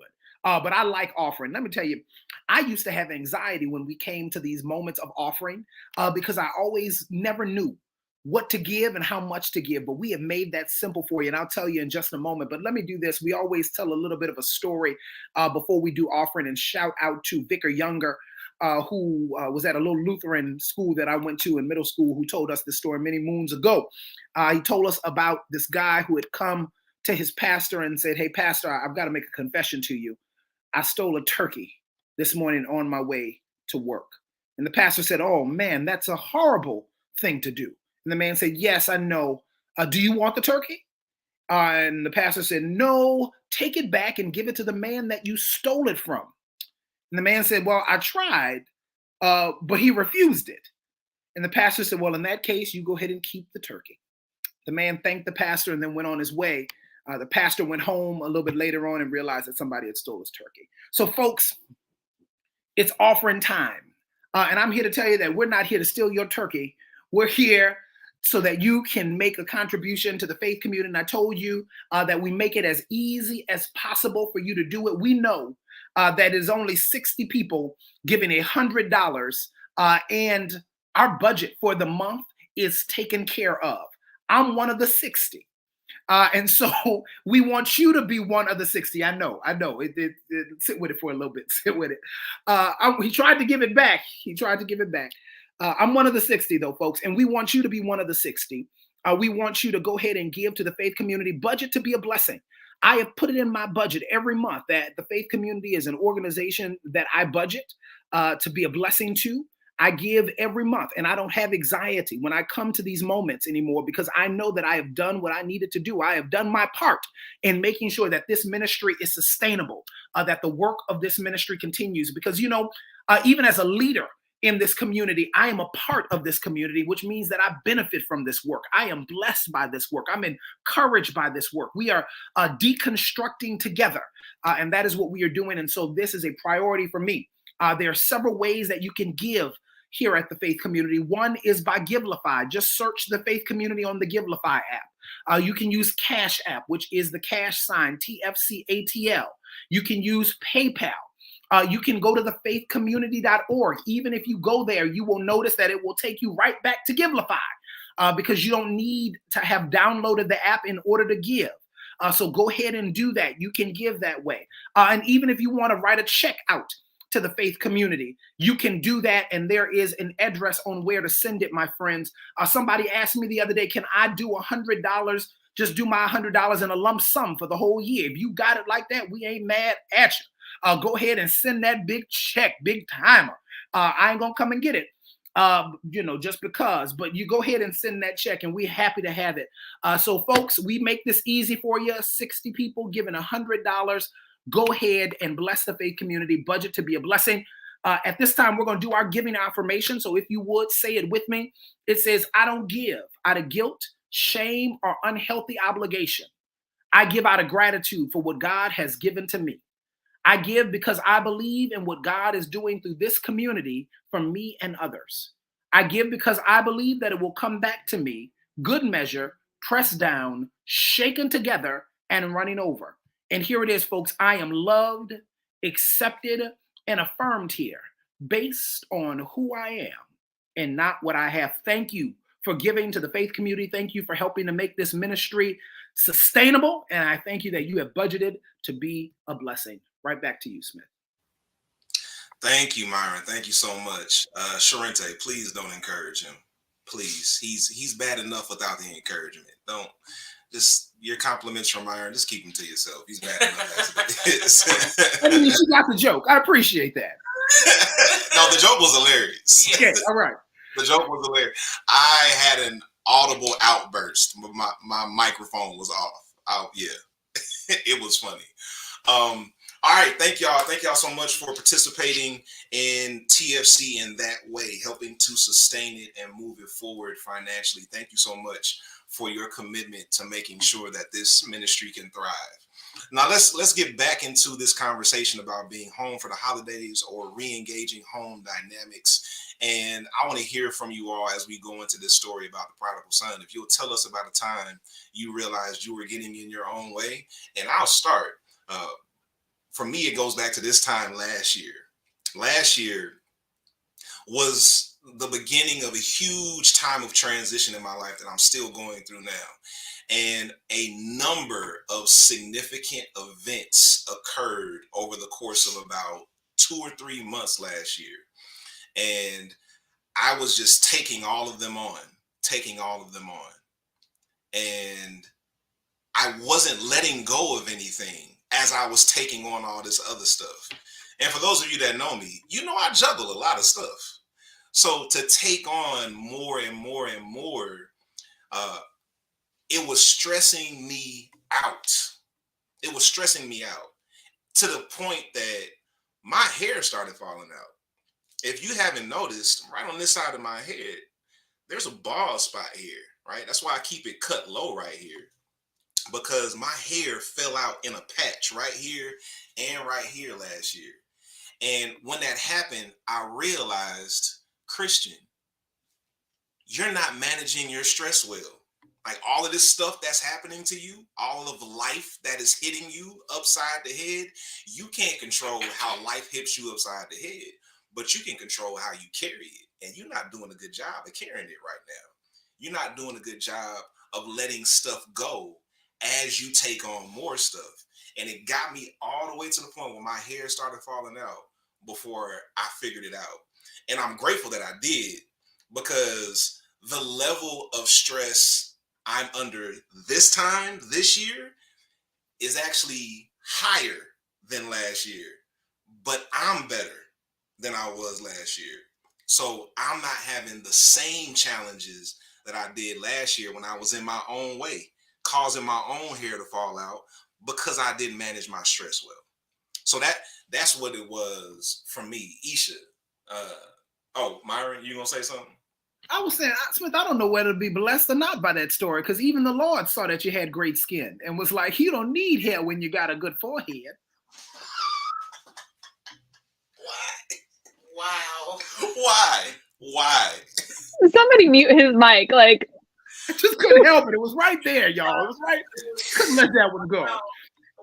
But I like offering. Let me tell you, I used to have anxiety when we came to these moments of offering because I always never knew what to give and how much to give, but we have made that simple for you. And I'll tell you in just a moment, but let me do this. We always tell a little bit of a story before we do offering, and shout out to Vicar Younger, who was at a little Lutheran school that I went to in middle school, who told us this story many moons ago. He told us about this guy who had come to his pastor and said, "Hey, pastor, I've got to make a confession to you. I stole a turkey this morning on my way to work." And the pastor said, "Oh man, that's a horrible thing to do." And the man said, "Yes, I know. Do you want the turkey?" And the pastor said, "No, take it back and give it to the man that you stole it from." And the man said, "Well, I tried, but he refused it." And the pastor said, "Well, in that case, you go ahead and keep the turkey." The man thanked the pastor and then went on his way. The pastor went home a little bit later on and realized that somebody had stole his turkey. So, folks, it's offering time. And I'm here to tell you that we're not here to steal your turkey. We're here so that you can make a contribution to the faith community. And I told you that we make it as easy as possible for you to do it. We know that is only 60 people giving $100, and our budget for the month is taken care of. I'm one of the 60. And so we want you to be one of the 60. I know. Sit with it for a little bit. Sit with it. He tried to give it back. I'm one of the 60 though, folks. And we want you to be one of the 60. We want you to go ahead and give to the faith community. Budget to be a blessing. I have put it in my budget every month that the faith community is an organization that I budget to be a blessing to. I give every month, and I don't have anxiety when I come to these moments anymore, because I know that I have done what I needed to do. I have done my part in making sure that this ministry is sustainable, that the work of this ministry continues. Because, even as a leader in this community, I am a part of this community, which means that I benefit from this work. I am blessed by this work. I'm encouraged by this work. We are deconstructing together, and that is what we are doing. And so this is a priority for me. There are several ways that you can give here at the Faith Community. One is by Givelify. Just search the Faith Community on the Givelify app. You can use Cash App, which is the cash sign, TFCATL. You can use PayPal. You can go to thefaithcommunity.org. Even if you go there, you will notice that it will take you right back to Givelify, because you don't need to have downloaded the app in order to give. So go ahead and do that. You can give that way. And even if you want to write a check out to the faith community, you can do that. And there is an address on where to send it, my friends. Somebody asked me the other day, can I do $100? Just do my $100 in a lump sum for the whole year. If you got it like that, we ain't mad at you. Go ahead and send that big check, big timer. I ain't gonna come and get it, just because, but you go ahead and send that check and we're happy to have it. So folks, we make this easy for you. 60 people giving $100. Go ahead and bless the faith community. Budget to be a blessing. At this time, we're going to do our giving affirmation. So if you would say it with me, it says, I don't give out of guilt, shame, or unhealthy obligation. I give out of gratitude for what God has given to me. I give because I believe in what God is doing through this community for me and others. I give because I believe that it will come back to me, good measure, pressed down, shaken together, and running over. And here it is, folks. I am loved, accepted, and affirmed here based on who I am and not what I have. Thank you for giving to the faith community. Thank you for helping to make this ministry sustainable. And I thank you that you have budgeted to be a blessing. Right back to you, Smith. Thank you, Myron. Thank you so much. Sharente, please don't encourage him. Please. He's bad enough without the encouragement. Don't. Just your compliments from Myron, just keep them to yourself. He's bad enough as it is. I mean, she got the joke. I appreciate that. No, the joke was hilarious. Okay, all right. The joke was hilarious. I had an audible outburst. My microphone was off. Yeah, it was funny. All right, thank y'all. Thank y'all so much for participating in TFC in that way, helping to sustain it and move it forward financially. Thank you so much for your commitment to making sure that this ministry can thrive. Now let's get back into this conversation about being home for the holidays or re-engaging home dynamics. And I want to hear from you all as we go into this story about the prodigal son. If you'll tell us about a time you realized you were getting in your own way. And I'll start. For me, it goes back to this time last year. Last year was the beginning of a huge time of transition in my life that I'm still going through now. And a number of significant events occurred over the course of about 2 or 3 months last year. And I was just taking all of them on. And I wasn't letting go of anything as I was taking on all this other stuff. And for those of you that know me, you know I juggle a lot of stuff. So to take on more and more and more, it was stressing me out. It was stressing me out to the point that my hair started falling out. If you haven't noticed, right on this side of my head, there's a bald spot here, right? That's why I keep it cut low right here, because my hair fell out in a patch right here and right here last year. And when that happened, I realized, Christian, you're not managing your stress well. Like all of this stuff that's happening to you, all of life that is hitting you upside the head, you can't control how life hits you upside the head, but you can control how you carry it. And you're not doing a good job of carrying it right now. You're not doing a good job of letting stuff go as you take on more stuff. And it got me all the way to the point where my hair started falling out before I figured it out. And I'm grateful that I did, because the level of stress I'm under this year, is actually higher than last year, but I'm better than I was last year. So I'm not having the same challenges that I did last year when I was in my own way, causing my own hair to fall out because I didn't manage my stress well. So that's what it was for me. Isha. Myron, you gonna say something? I was saying, Smith, I don't know whether to be blessed or not by that story, because even the Lord saw that you had great skin and was like, you don't need hair when you got a good forehead. Wow. Why? Somebody mute his mic. Like, I just couldn't help it. It was right there, y'all. It was right. Couldn't let that one go.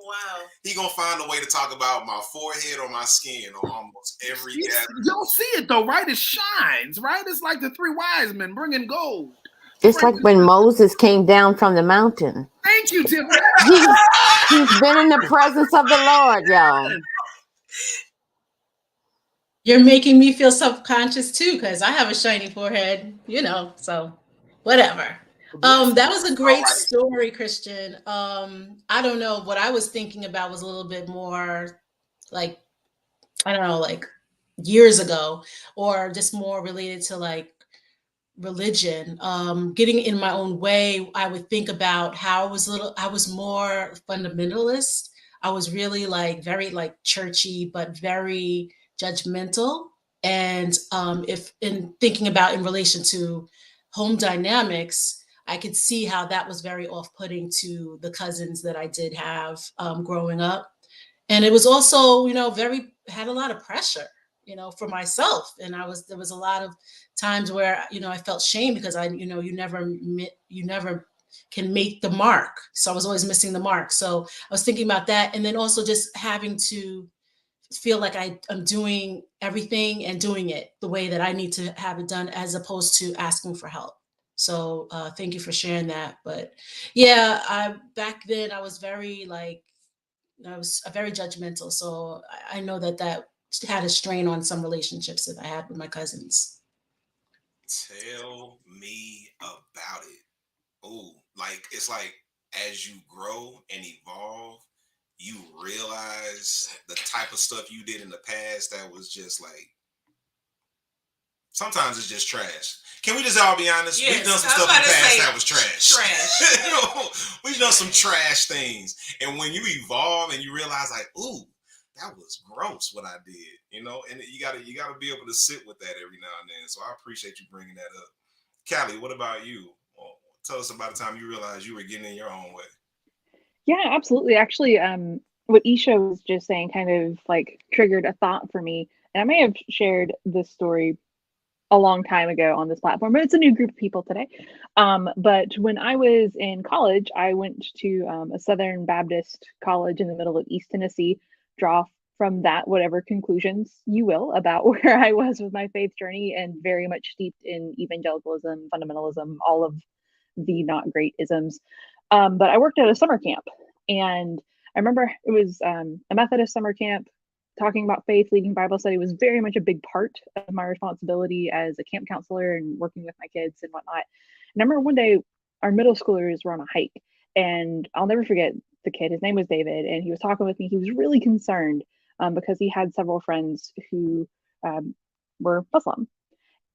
Wow. He gonna find a way to talk about my forehead or my skin on almost every gathering. You don't see it though, right? It shines, right? It's like the 3 wise men bringing gold. It's like when Moses came down from the mountain. Thank you, Tim. He's been in the presence of the Lord, y'all. You're making me feel self-conscious too, because I have a shiny forehead, so whatever. That was a great story, Christian. I don't know, what I was thinking about was a little bit more like, I don't know, like years ago, or just more related to like religion. Getting in my own way, I would think about how I was more fundamentalist. I was really like very like churchy, but very judgmental. And if in thinking about in relation to home dynamics, I could see how that was very off-putting to the cousins that I did have growing up. And it was also, had a lot of pressure, for myself. And there was a lot of times where, I felt shame because you never can make the mark. So I was always missing the mark. So I was thinking about that. And then also just having to feel like I'm doing everything and doing it the way that I need to have it done, as opposed to asking for help. So thank you for sharing that. But yeah, back then I was very very judgmental. So I know that had a strain on some relationships that I had with my cousins. Tell me about it. Oh, it's like as you grow and evolve, you realize the type of stuff you did in the past that was just like, sometimes it's just trash. Can we just all be honest? Yes, we've done some stuff in the past that was trash. We've done some trash things. And when you evolve and you realize like, ooh, that was gross what I did, and you gotta be able to sit with that every now and then. So I appreciate you bringing that up. Callie, what about you? Well, tell us about the time you realized you were getting in your own way. Yeah, absolutely. Actually, what Isha was just saying kind of like triggered a thought for me. And I may have shared this story a long time ago on this platform, but it's a new group of people today. But when I was in college, I went to a Southern Baptist college in the middle of East Tennessee, draw from that, whatever conclusions you will about where I was with my faith journey, and very much steeped in evangelicalism, fundamentalism, all of the not great isms. But I worked at a summer camp, and I remember it was a Methodist summer camp. Talking about faith, leading Bible study was very much a big part of my responsibility as a camp counselor and working with my kids and whatnot. And I remember one day our middle schoolers were on a hike, and I'll never forget the kid. His name was David, and he was talking with me. He was really concerned because he had several friends who were Muslim.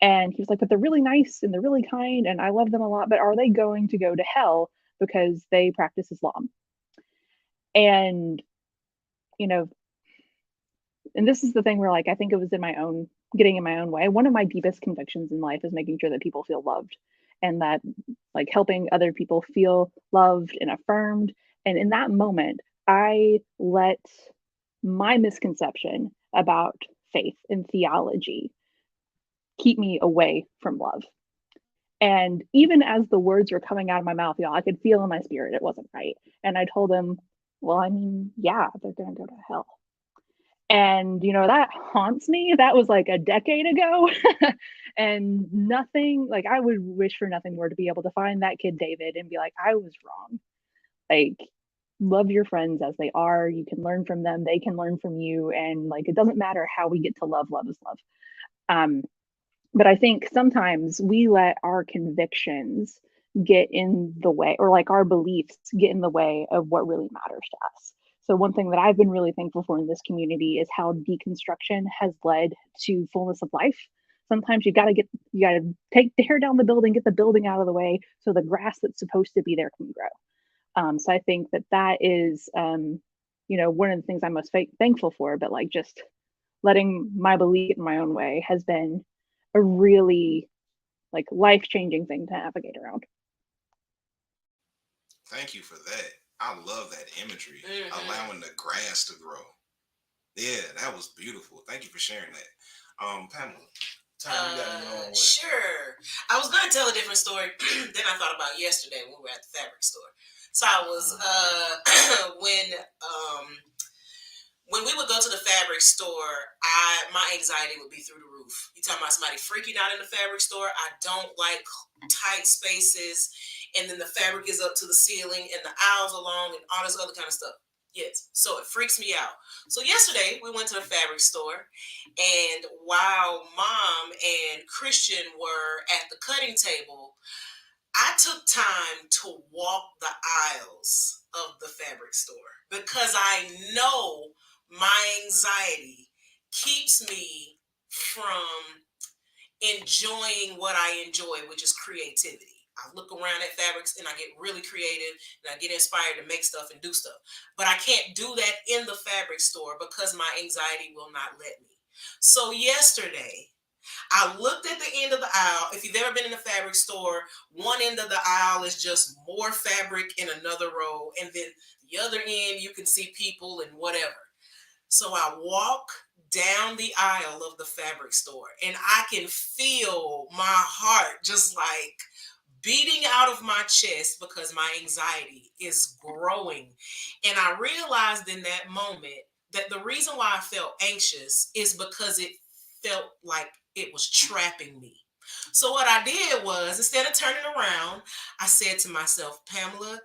And he was like, but they're really nice and they're really kind and I love them a lot, but are they going to go to hell because they practice Islam? And, you know, and this is the thing where, like, I think it was getting in my own way. One of my deepest convictions in life is making sure that people feel loved, and that, like, helping other people feel loved and affirmed. And in that moment, I let my misconception about faith and theology keep me away from love. And even as the words were coming out of my mouth, y'all, I could feel in my spirit it wasn't right. And I told him, well, I mean, yeah, they're going to go to hell. And, that haunts me. That was like a decade ago. And nothing, like, I would wish for nothing more to be able to find that kid, David, and be like, I was wrong. Like, love your friends as they are. You can learn from them. They can learn from you. And, like, it doesn't matter how we get to love. Love is love. But I think sometimes we let our convictions get in the way, or like our beliefs get in the way of what really matters to us. So one thing that I've been really thankful for in this community is how deconstruction has led to fullness of life. Sometimes you got to tear down the building, get the building out of the way so the grass that's supposed to be there can grow. So I think that is, one of the things I'm most thankful for, but like just letting my belief in my own way has been a really, like, life-changing thing to navigate around. Thank you for that. I love that imagery, allowing the grass to grow. Yeah, that was beautiful. Thank you for sharing that. Pamela, time you got your own way. Sure. I was going to tell a different story than I thought about yesterday when we were at the fabric store. So I was when we would go to the fabric store, my anxiety would be through the roof. You talking about somebody freaking out in the fabric store? I don't like tight spaces, and then the fabric is up to the ceiling, and the aisles are long, and all this other kind of stuff. Yes, so it freaks me out. So yesterday we went to the fabric store, and while Mom and Christian were at the cutting table, I took time to walk the aisles of the fabric store because I know my anxiety keeps me from enjoying what I enjoy, which is creativity. I look around at fabrics and I get really creative and I get inspired to make stuff and do stuff. But I can't do that in the fabric store because my anxiety will not let me. So yesterday, I looked at the end of the aisle. If you've ever been in a fabric store, one end of the aisle is just more fabric in another row. And then the other end, you can see people and whatever. So I walk down the aisle of the fabric store and I can feel my heart just like beating out of my chest because my anxiety is growing. And I realized in that moment that the reason why I felt anxious is because it felt like it was trapping me. So what I did was, instead of turning around, I said to myself, Pamela,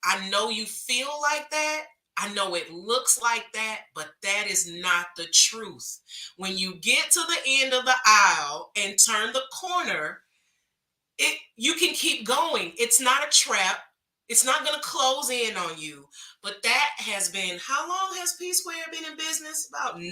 I know you feel like that. I know it looks like that, but that is not the truth. When you get to the end of the aisle and turn the corner, you can keep going. It's not a trap. It's not going to close in on you. But that has been, how long has P Square been in business? About 9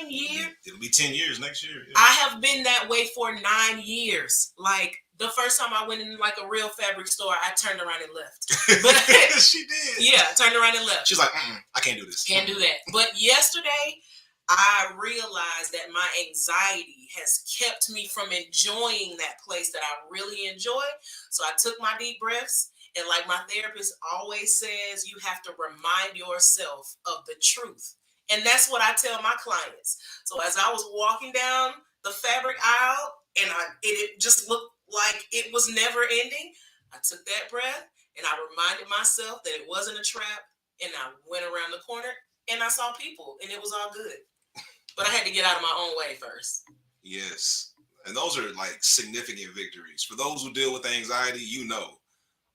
years. It'll be 10 years next year. Yeah. I have been that way for 9 years. Like, the first time I went in like a real fabric store, I turned around and left. But she did. Yeah, turned around and left. She's like, I can't do this. Can't do that. But yesterday, I realized that my anxiety has kept me from enjoying that place that I really enjoy. So I took my deep breaths. And like my therapist always says, you have to remind yourself of the truth. And that's what I tell my clients. So as I was walking down the fabric aisle and it just looked like it was never ending, I took that breath and I reminded myself that it wasn't a trap. And I went around the corner and I saw people, and it was all good. But I had to get out of my own way first. Yes. And those are like significant victories. For those who deal with anxiety, you know,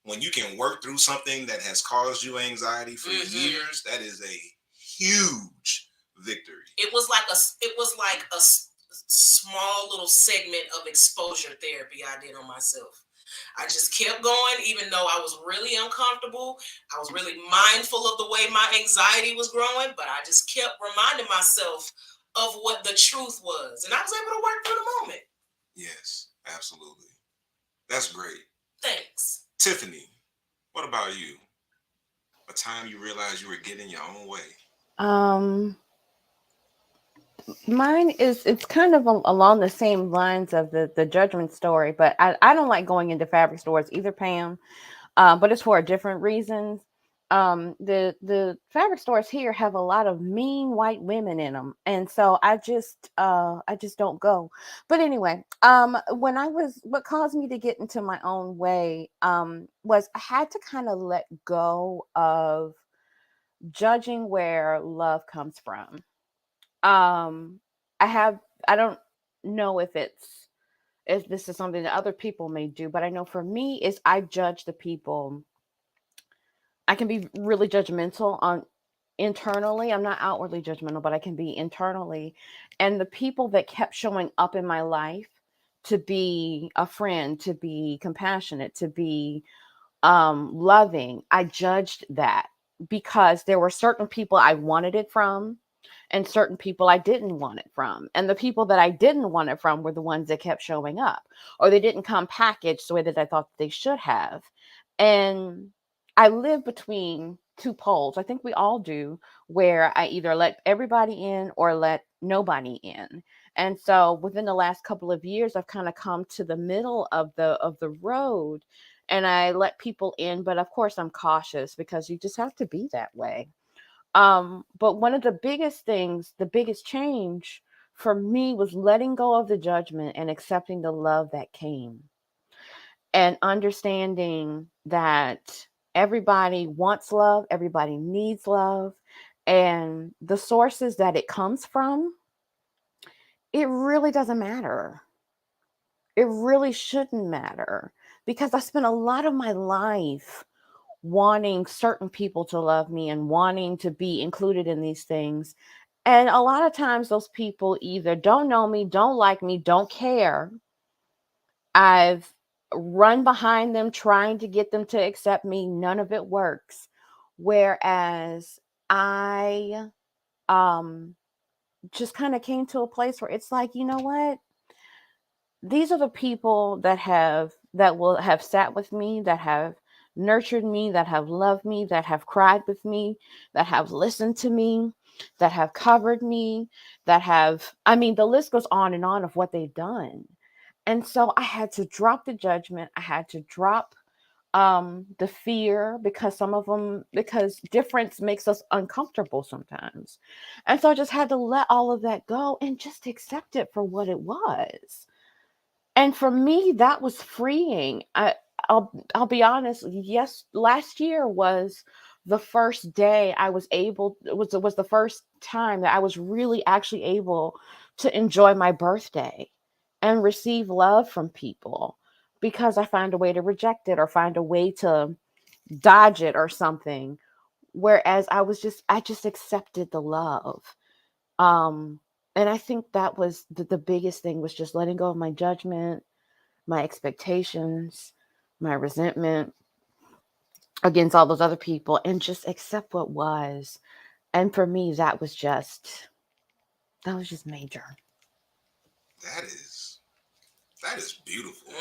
when you can work through something that has caused you anxiety for years, that is a huge victory. It was like a small little segment of exposure therapy I did on myself. I just kept going, even though I was really uncomfortable. I was really mindful of the way my anxiety was growing, but I just kept reminding myself of what the truth was. And I was able to work through the moment. Yes, absolutely. That's great. Thanks. Tiffany, what about you? A time you realized you were getting your own way? Mine is, it's kind of along the same lines of the judgment story, but I don't like going into fabric stores either, Pam. But it's for different reasons. The fabric stores here have a lot of mean white women in them, and so I just don't go. But anyway, what caused me to get into my own way was I had to kind of let go of judging where love comes from. um I don't know if this is something that other people may do, but I know for me is I judge the people. I can be really judgmental on internally. I'm not outwardly judgmental, but I can be internally. And the people that kept showing up in my life to be a friend, to be compassionate, to be loving, I judged that because there were certain people I wanted it from and certain people I didn't want it from. And the people that I didn't want it from were the ones that kept showing up, or they didn't come packaged the way that I thought they should have. And I live between two poles. I think we all do, where I either let everybody in or let nobody in. And so within the last couple of years, I've kind of come to the middle of the road, and I let people in, but of course I'm cautious because you just have to be that way. But one of the biggest things, the biggest change for me was letting go of the judgment and accepting the love that came, and understanding that everybody wants love, everybody needs love, and the sources that it comes from, it really doesn't matter. It really shouldn't matter, because I spent a lot of my life wanting certain people to love me and wanting to be included in these things. And a lot of times those people either don't know me, don't like me, don't care. I've run behind them trying to get them to accept me. None of it works. Whereas I just kind of came to a place where it's like, you know what? These are the people that will have sat with me, that have nurtured me, that have loved me, that have cried with me, that have listened to me, that have covered me, that have, I mean, the list goes on and on of what they've done. And so I had to drop the judgment. I had to drop the fear, because because difference makes us uncomfortable sometimes. And so I just had to let all of that go and just accept it for what it was. And for me, that was freeing. I'll be honest. Yes, last year was the first day I was able. It was the first time that I was really actually able to enjoy my birthday and receive love from people, because I find a way to reject it or find a way to dodge it or something. Whereas I just accepted the love. Um, and I think that was the biggest thing, was just letting go of my judgment, my expectations, my resentment against all those other people, and just accept what was. And for me, that was just major. That is beautiful.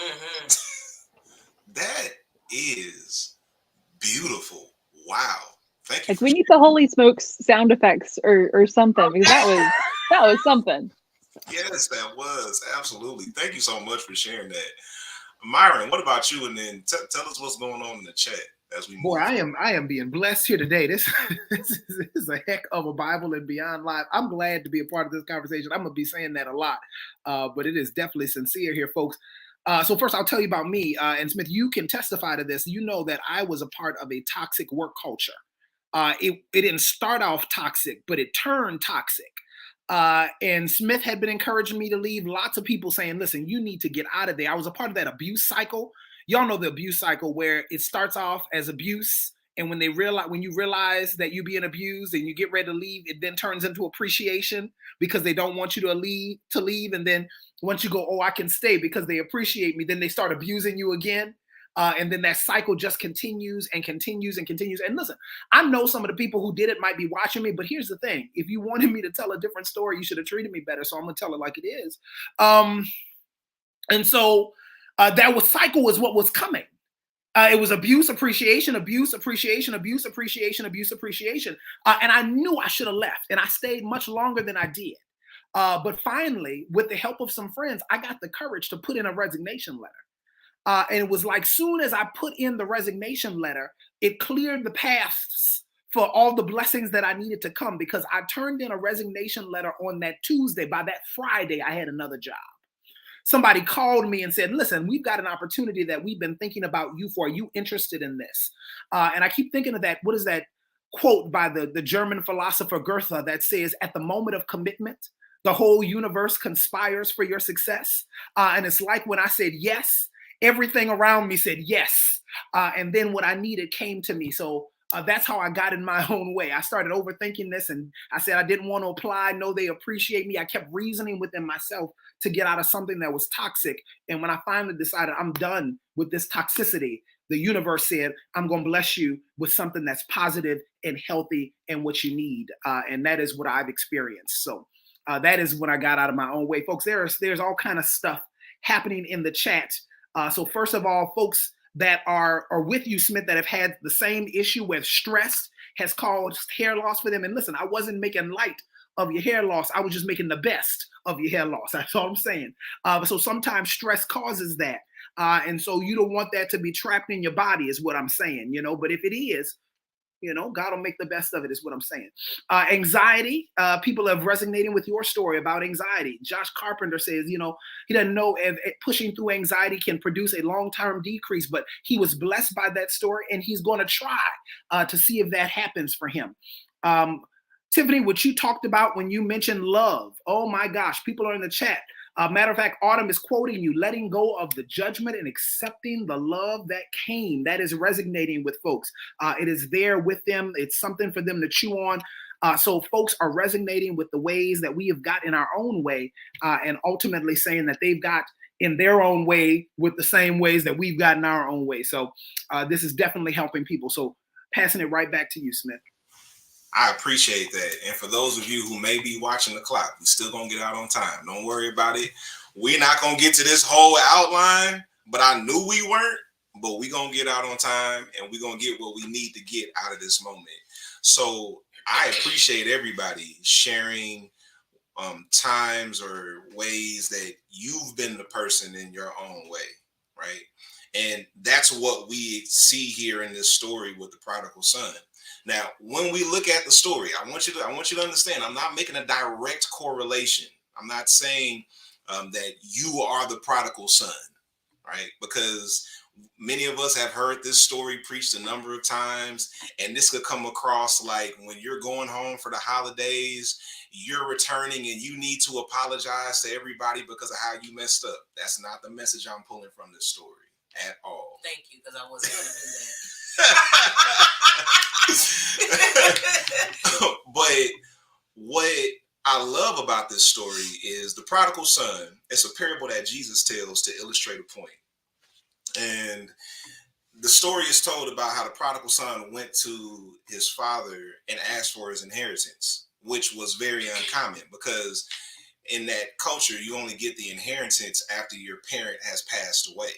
That is beautiful. Wow. Thank you. Like, we need the holy smokes sound effects or something, because that was something. Yes, that was absolutely. Thank you so much for sharing that, Myron. What about you? And then tell us what's going on in the chat as we move. Boy, I am being blessed here today. This is a heck of a Bible and Beyond Live. I'm glad to be a part of this conversation. I'm gonna be saying that a lot, but it is definitely sincere here, folks. So first, I'll tell you about me. And Smith, you can testify to this. You know that I was a part of a toxic work culture. it didn't start off toxic, but it turned toxic. And Smith had been encouraging me to leave. Lots of people saying, listen, you need to get out of there. I was a part of that abuse cycle. Y'all know the abuse cycle where it starts off as abuse. And when you realize that you're being abused and you get ready to leave, it then turns into appreciation because they don't want you to leave. And then once you go, oh, I can stay because they appreciate me, then they start abusing you again. And then that cycle just continues and continues and continues. And listen, I know some of the people who did it might be watching me, but here's the thing. If you wanted me to tell a different story, you should have treated me better. So I'm going to tell it like it is. And so that cycle was what was coming. It was abuse, appreciation, abuse, appreciation, abuse, appreciation, abuse, appreciation. And I knew I should have left. And I stayed much longer than I did. But finally, with the help of some friends, I got the courage to put in a resignation letter. And it was like soon as I put in the resignation letter, it cleared the paths for all the blessings that I needed to come, because I turned in a resignation letter on that Tuesday. By that Friday, I had another job. Somebody called me and said, listen, we've got an opportunity that we've been thinking about you for. Are you interested in this? And I keep thinking of that. What is that quote by the German philosopher Goethe that says, at the moment of commitment, the whole universe conspires for your success. And it's like when I said yes, everything around me said yes. And then what I needed came to me. So that's how I got in my own way. I started overthinking this and I said I didn't want to apply. No, they appreciate me. I kept reasoning within myself to get out of something that was toxic. And when I finally decided I'm done with this toxicity, the universe said, I'm going to bless you with something that's positive and healthy and what you need. And that is what I've experienced. So that is when I got out of my own way. Folks, there's all kind of stuff happening in the chat. So first of all, folks that are with you, Smith, that have had the same issue where stress has caused hair loss for them. And listen, I wasn't making light of your hair loss. I was just making the best of your hair loss. That's all I'm saying. So sometimes stress causes that. And so you don't want that to be trapped in your body is what I'm saying, but if it is, God will make the best of it is what I'm saying. Anxiety, people have resonating with your story about anxiety. Josh Carpenter says, he doesn't know if pushing through anxiety can produce a long-term decrease, but he was blessed by that story and he's going to try to see if that happens for him. Tiffany, what you talked about when you mentioned love. Oh my gosh, people are in the chat. Matter of fact, Autumn is quoting you, letting go of the judgment and accepting the love that came. That is resonating with folks. It is there with them. It's something for them to chew on. So folks are resonating with the ways that we have got in our own way and ultimately saying that they've got in their own way with the same ways that we've got in our own way. So this is definitely helping people. So passing it right back to you, Smith. I appreciate that. And for those of you who may be watching the clock, we're still going to get out on time. Don't worry about it. We're not going to get to this whole outline, but I knew we weren't, but we're going to get out on time and we're going to get what we need to get out of this moment. So I appreciate everybody sharing times or ways that you've been the person in your own way, right? And that's what we see here in this story with the prodigal son. Now, when we look at the story, I want you to understand, I'm not making a direct correlation. I'm not saying that you are the prodigal son, right? Because many of us have heard this story preached a number of times, and this could come across like when you're going home for the holidays, you're returning and you need to apologize to everybody because of how you messed up. That's not the message I'm pulling from this story at all. Thank you, because I wasn't going to do that. But what I love about this story is the prodigal son. It's a parable that Jesus tells to illustrate a point. And the story is told about how the prodigal son went to his father and asked for his inheritance, which was very uncommon because in that culture, you only get the inheritance after your parent has passed away.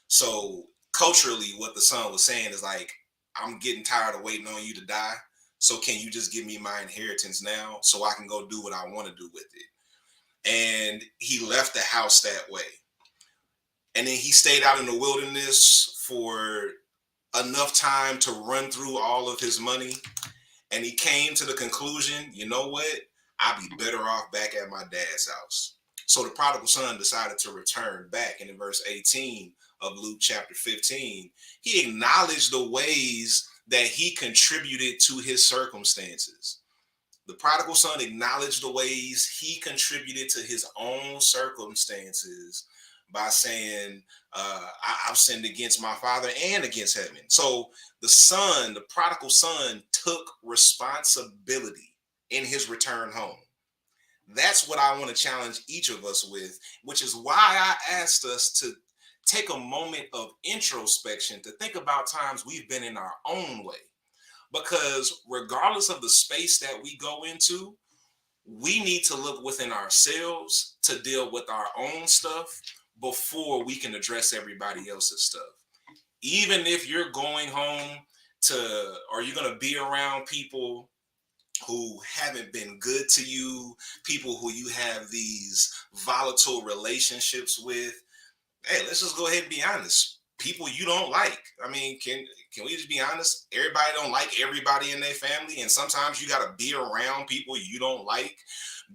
So culturally, what the son was saying is like, I'm getting tired of waiting on you to die. So can you just give me my inheritance now so I can go do what I want to do with it? And he left the house that way. And then he stayed out in the wilderness for enough time to run through all of his money. And he came to the conclusion, you know what? I'd be better off back at my dad's house. So the prodigal son decided to return back. And in verse 18 of Luke chapter 15, he acknowledged the ways that he contributed to his circumstances. The prodigal son acknowledged the ways he contributed to his own circumstances by saying, I've sinned against my father and against heaven. So the prodigal son, took responsibility in his return home. That's what I want to challenge each of us with, which is why I asked us to take a moment of introspection to think about times we've been in our own way. Because regardless of the space that we go into, we need to look within ourselves to deal with our own stuff before we can address everybody else's stuff. Even if you're going home or you're going to be around people who haven't been good to you, people who you have these volatile relationships with, hey, let's just go ahead and be honest. People you don't like. I mean, can we just be honest? Everybody don't like everybody in their family, and sometimes you got to be around people you don't like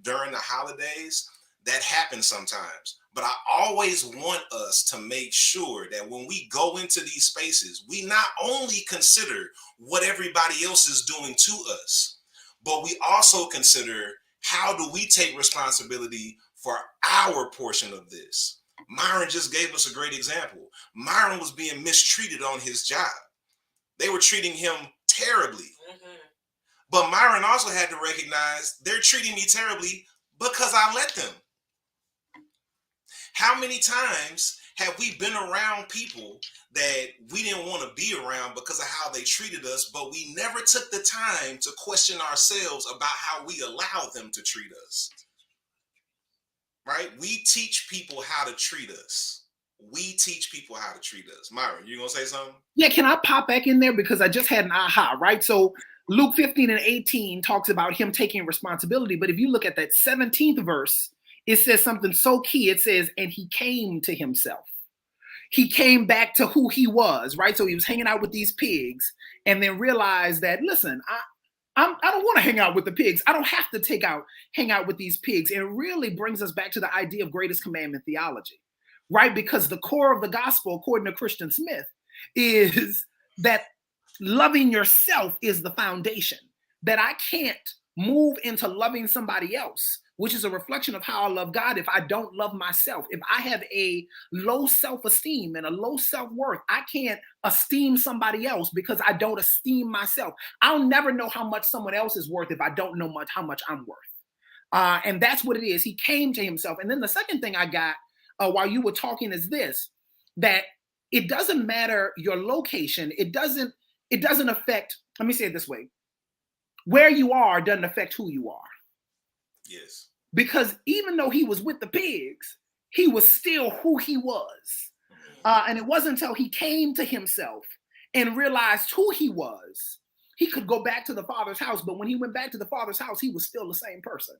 during the holidays. That happens sometimes. But I always want us to make sure that when we go into these spaces, we not only consider what everybody else is doing to us, but we also consider how do we take responsibility for our portion of this. Myron just gave us a great example. Myron was being mistreated on his job. They were treating him terribly. Mm-hmm. But Myron also had to recognize they're treating me terribly because I let them. How many times have we been around people that we didn't want to be around because of how they treated us, but we never took the time to question ourselves about how we allow them to treat us? Right? We teach people how to treat us. We teach people how to treat us. Myron, you gonna say something? Yeah, can I pop back in there? Because I just had an aha, right? So Luke 15:18 talks about him taking responsibility. But if you look at that 17th verse, it says something so key. It says, and he came to himself. He came back to who he was, right? So he was hanging out with these pigs and then realized that, listen, I don't want to hang out with the pigs. I don't have to hang out with these pigs. And it really brings us back to the idea of greatest commandment theology, right? Because the core of the gospel, according to Christian Smith, is that loving yourself is the foundation, that I can't move into loving somebody else, which is a reflection of how I love God, if I don't love myself. If I have a low self-esteem and a low self-worth, I can't esteem somebody else because I don't esteem myself. I'll never know how much someone else is worth if I don't know how much I'm worth. And that's what it is. He came to himself. And then the second thing I got while you were talking is this, that it doesn't matter your location. It doesn't affect, let me say it this way. Where you are doesn't affect who you are. Yes. Because even though he was with the pigs, he was still who he was. And it wasn't until he came to himself and realized who he was, he could go back to the Father's house. But when he went back to the Father's house, he was still the same person.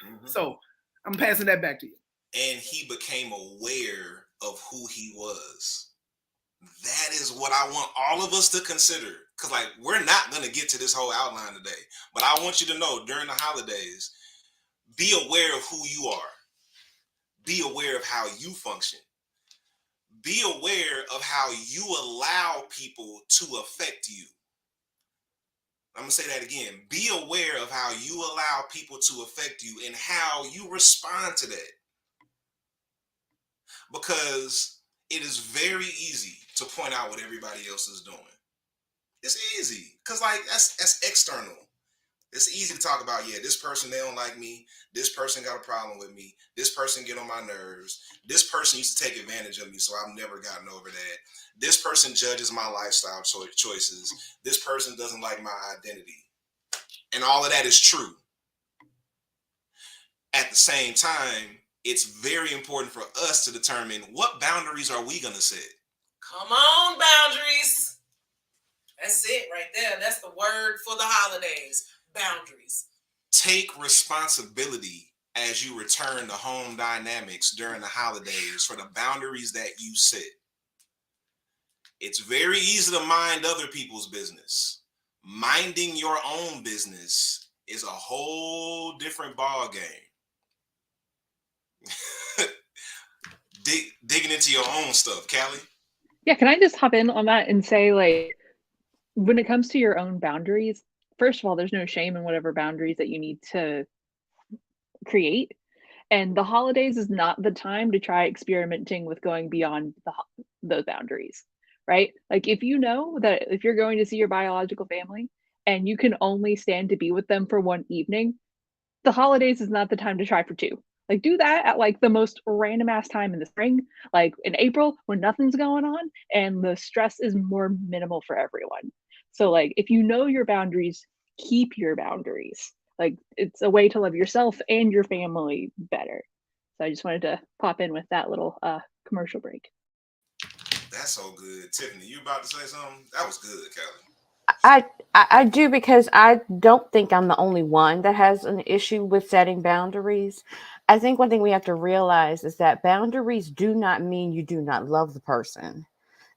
Mm-hmm. So I'm passing that back to you. And he became aware of who he was. That is what I want all of us to consider. Because like, we're not going to get to this whole outline today. But I want you to know during the holidays, be aware of who you are. Be aware of how you function. Be aware of how you allow people to affect you. I'm going to say that again. Be aware of how you allow people to affect you and how you respond to that. Because it is very easy to point out what everybody else is doing. It's easy because like that's external. It's easy to talk about, yeah, this person, they don't like me. This person got a problem with me. This person get on my nerves. This person used to take advantage of me, so I've never gotten over that. This person judges my lifestyle choices. This person doesn't like my identity. And all of that is true. At the same time, it's very important for us to determine what boundaries are we going to set. Come on, boundaries. That's it right there. That's the word for the holidays. Boundaries. Take responsibility as you return to home dynamics during the holidays for the boundaries that you set. It's very easy to mind other people's business. Minding your own business is a whole different ball game. Digging into your own stuff, Callie. Yeah, can I just hop in on that and say, like, when it comes to your own boundaries, first of all, there's no shame in whatever boundaries that you need to create. And the holidays is not the time to try experimenting with going beyond those boundaries, right? Like if you know that if you're going to see your biological family and you can only stand to be with them for one evening, the holidays is not the time to try for two. Like do that at like the most random ass time in the spring, like in April when nothing's going on and the stress is more minimal for everyone. So like if you know your boundaries, keep your boundaries. Like it's a way to love yourself and your family better. So I just wanted to pop in with that little commercial break. That's so good. Tiffany, you about to say something? That was good, Kelly. I do, because I don't think I'm the only one that has an issue with setting boundaries. I think one thing we have to realize is that boundaries do not mean you do not love the person.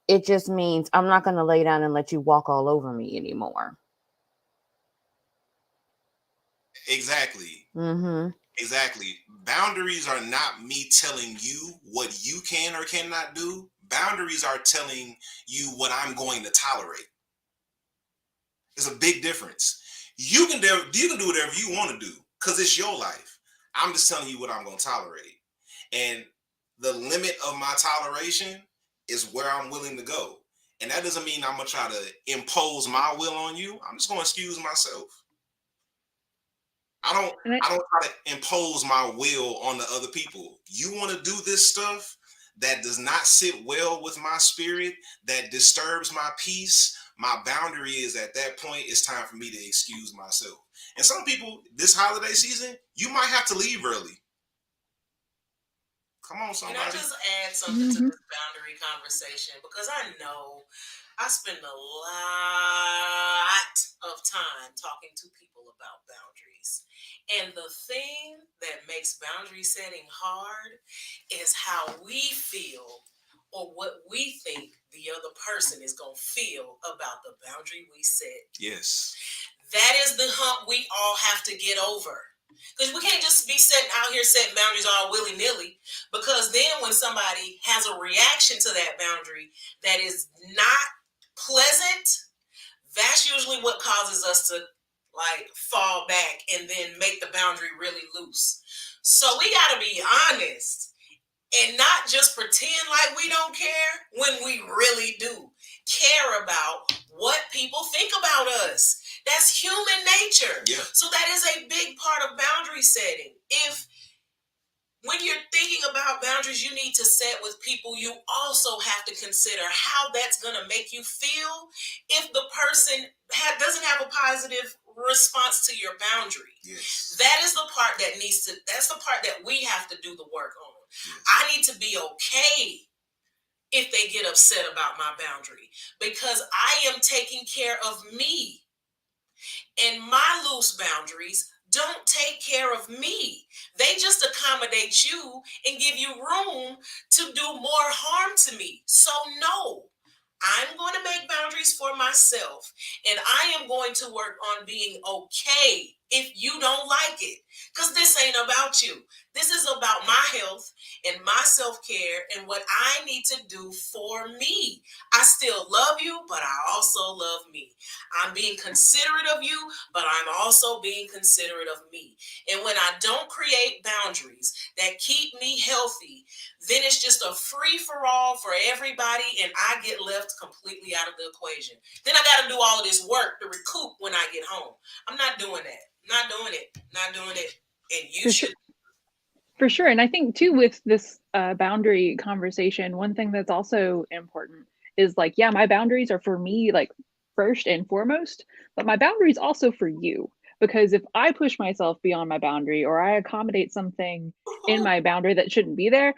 It just means I'm not going to lay down and let you walk all over me anymore. Exactly. Mm-hmm. Exactly. Boundaries are not me telling you what you can or cannot do. Boundaries are telling you what I'm going to tolerate. There's a big difference. You can do whatever you want to do because it's your life. I'm just telling you what I'm going to tolerate. And the limit of my toleration is where I'm willing to go. And that doesn't mean I'm going to try to impose my will on you. I'm just going to excuse myself. I don't try to impose my will on the other people. You want to do this stuff that does not sit well with my spirit, that disturbs my peace. My boundary is at that point, it's time for me to excuse myself. And some people, this holiday season, you might have to leave early. Come on, somebody. Can I just add something to this boundary conversation? Because I know I spend a lot of time talking to people about boundaries. And the thing that makes boundary setting hard is how we feel or what we think the other person is going to feel about the boundary we set. Yes. That is the hump we all have to get over. Because we can't just be sitting out here setting boundaries all willy-nilly, because then when somebody has a reaction to that boundary that is not pleasant, that's usually what causes us to like fall back and then make the boundary really loose. So we got to be honest and not just pretend like we don't care when we really do care about what people think about us. That's human nature. Yeah. So that is a big part of boundary setting. If when you're thinking about boundaries you need to set with people, you also have to consider how that's going to make you feel if the person doesn't have a positive response to your boundary. Yes. That is the part that's the part that we have to do the work on. Yes. I need to be okay if they get upset about my boundary, because I am taking care of me. And my loose boundaries don't take care of me. They just accommodate you and give you room to do more harm to me. So no, I'm going to make boundaries for myself, and I am going to work on being okay if you don't like it, because this ain't about you. This is about my health and my self-care and what I need to do for me. I still love you, but I also love me. I'm being considerate of you, but I'm also being considerate of me. And when I don't create boundaries that keep me healthy, then it's just a free-for-all for everybody, and I get left completely out of the equation. Then I got to do all of this work to recoup when I get home. I'm not doing that. Not doing it. Not doing it. And you should. For sure. And I think too, with this boundary conversation, one thing that's also important is like, yeah, my boundaries are for me, like first and foremost, but my boundaries also for you. Because if I push myself beyond my boundary or I accommodate something in my boundary that shouldn't be there,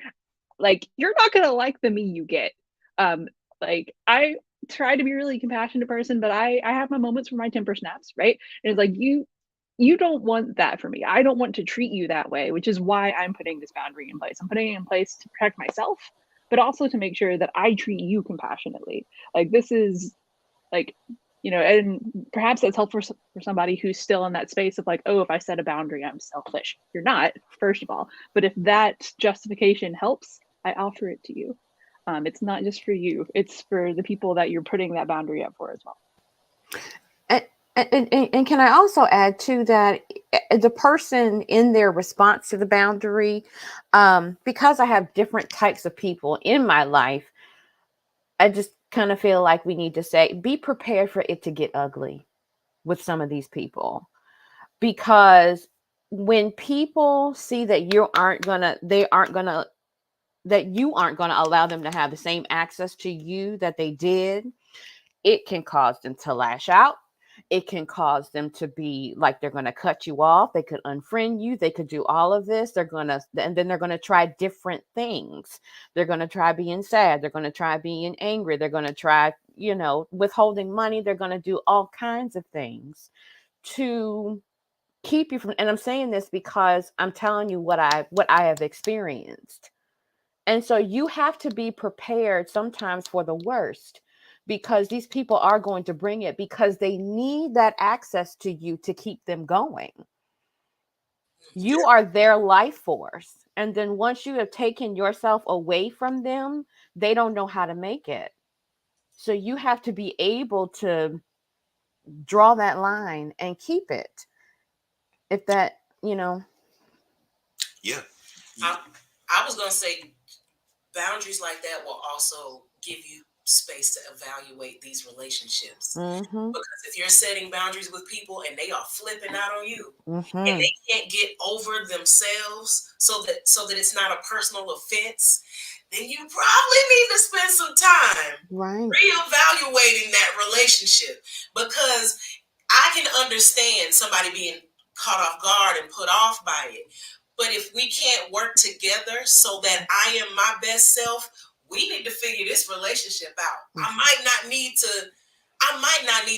like you're not gonna like the me you get. Like I try to be a really compassionate person, but I have my moments where my temper snaps, right? And it's like you don't want that for me. I don't want to treat you that way, which is why I'm putting this boundary in place. I'm putting it in place to protect myself, but also to make sure that I treat you compassionately. Like this is like, you know, and perhaps that's helpful for somebody who's still in that space of like, oh, if I set a boundary, I'm selfish. You're not, first of all. But if that justification helps, I offer it to you. It's not just for you. It's for the people that you're putting that boundary up for as well. And can I also add to that, the person in their response to the boundary, because I have different types of people in my life, I just kind of feel like we need to say, be prepared for it to get ugly with some of these people. Because when people see that that you aren't gonna allow them to have the same access to you that they did, it can cause them to lash out. It can cause them to be like they're going to cut you off. They could unfriend you. They could do all of this. And then they're going to try different things. They're going to try being sad. They're going to try being angry. They're going to try, withholding money. They're going to do all kinds of things to keep you from. And I'm saying this because I'm telling you what I have experienced. And so you have to be prepared sometimes for the worst, because these people are going to bring it because they need that access to you to keep them going. You are their life force. And then once you have taken yourself away from them, they don't know how to make it. So you have to be able to draw that line and keep it. If that, Yeah. I was going to say boundaries like that will also give you space to evaluate these relationships. Mm-hmm. Because if you're setting boundaries with people and they are flipping out on you, Mm-hmm. and they can't get over themselves so that it's not a personal offense, then you probably need to spend some time reevaluating that relationship. Because I can understand somebody being caught off guard and put off by it. But if we can't work together so that I am my best self, we need to figure this relationship out. I might not need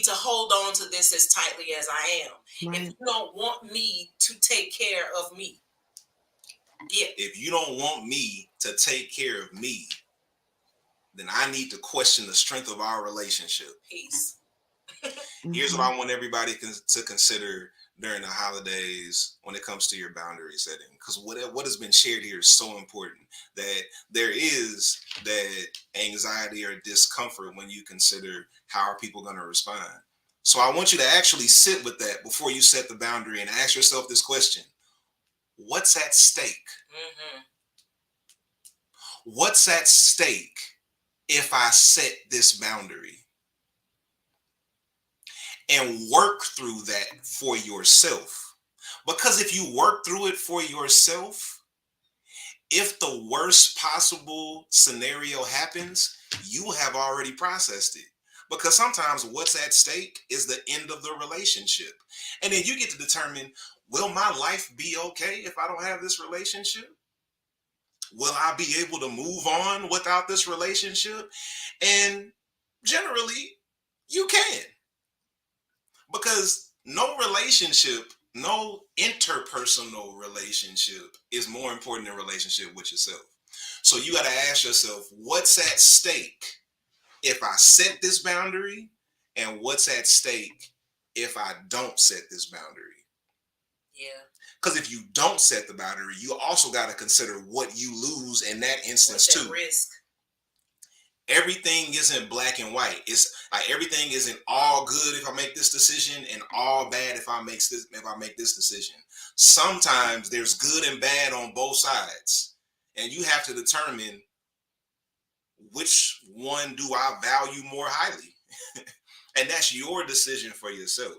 to hold on to this as tightly as I am. If you don't want me to take care of me. Yeah. If you don't want me to take care of me, then I need to question the strength of our relationship. Peace. Here's what I want everybody to consider during the holidays when it comes to your boundary setting, because what has been shared here is so important, that there is that anxiety or discomfort when you consider how are people going to respond. So I want you to actually sit with that before you set the boundary and ask yourself this question: what's at stake? Mm-hmm. What's at stake if I set this boundary? And work through that for yourself. Because if you work through it for yourself, if the worst possible scenario happens, you have already processed it. Because sometimes what's at stake is the end of the relationship. And then you get to determine, will my life be okay if I don't have this relationship? Will I be able to move on without this relationship? And generally, you can. Because no relationship, no interpersonal relationship is more important than relationship with yourself. So you got to ask yourself, what's at stake if I set this boundary? And what's at stake if I don't set this boundary? Yeah. Because if you don't set the boundary, you also got to consider what you lose in that instance too. Risk. Everything isn't black and white. It's like everything isn't all good if I make this decision and all bad if I make this decision. Sometimes there's good and bad on both sides, and you have to determine which one do I value more highly. And that's your decision for yourself.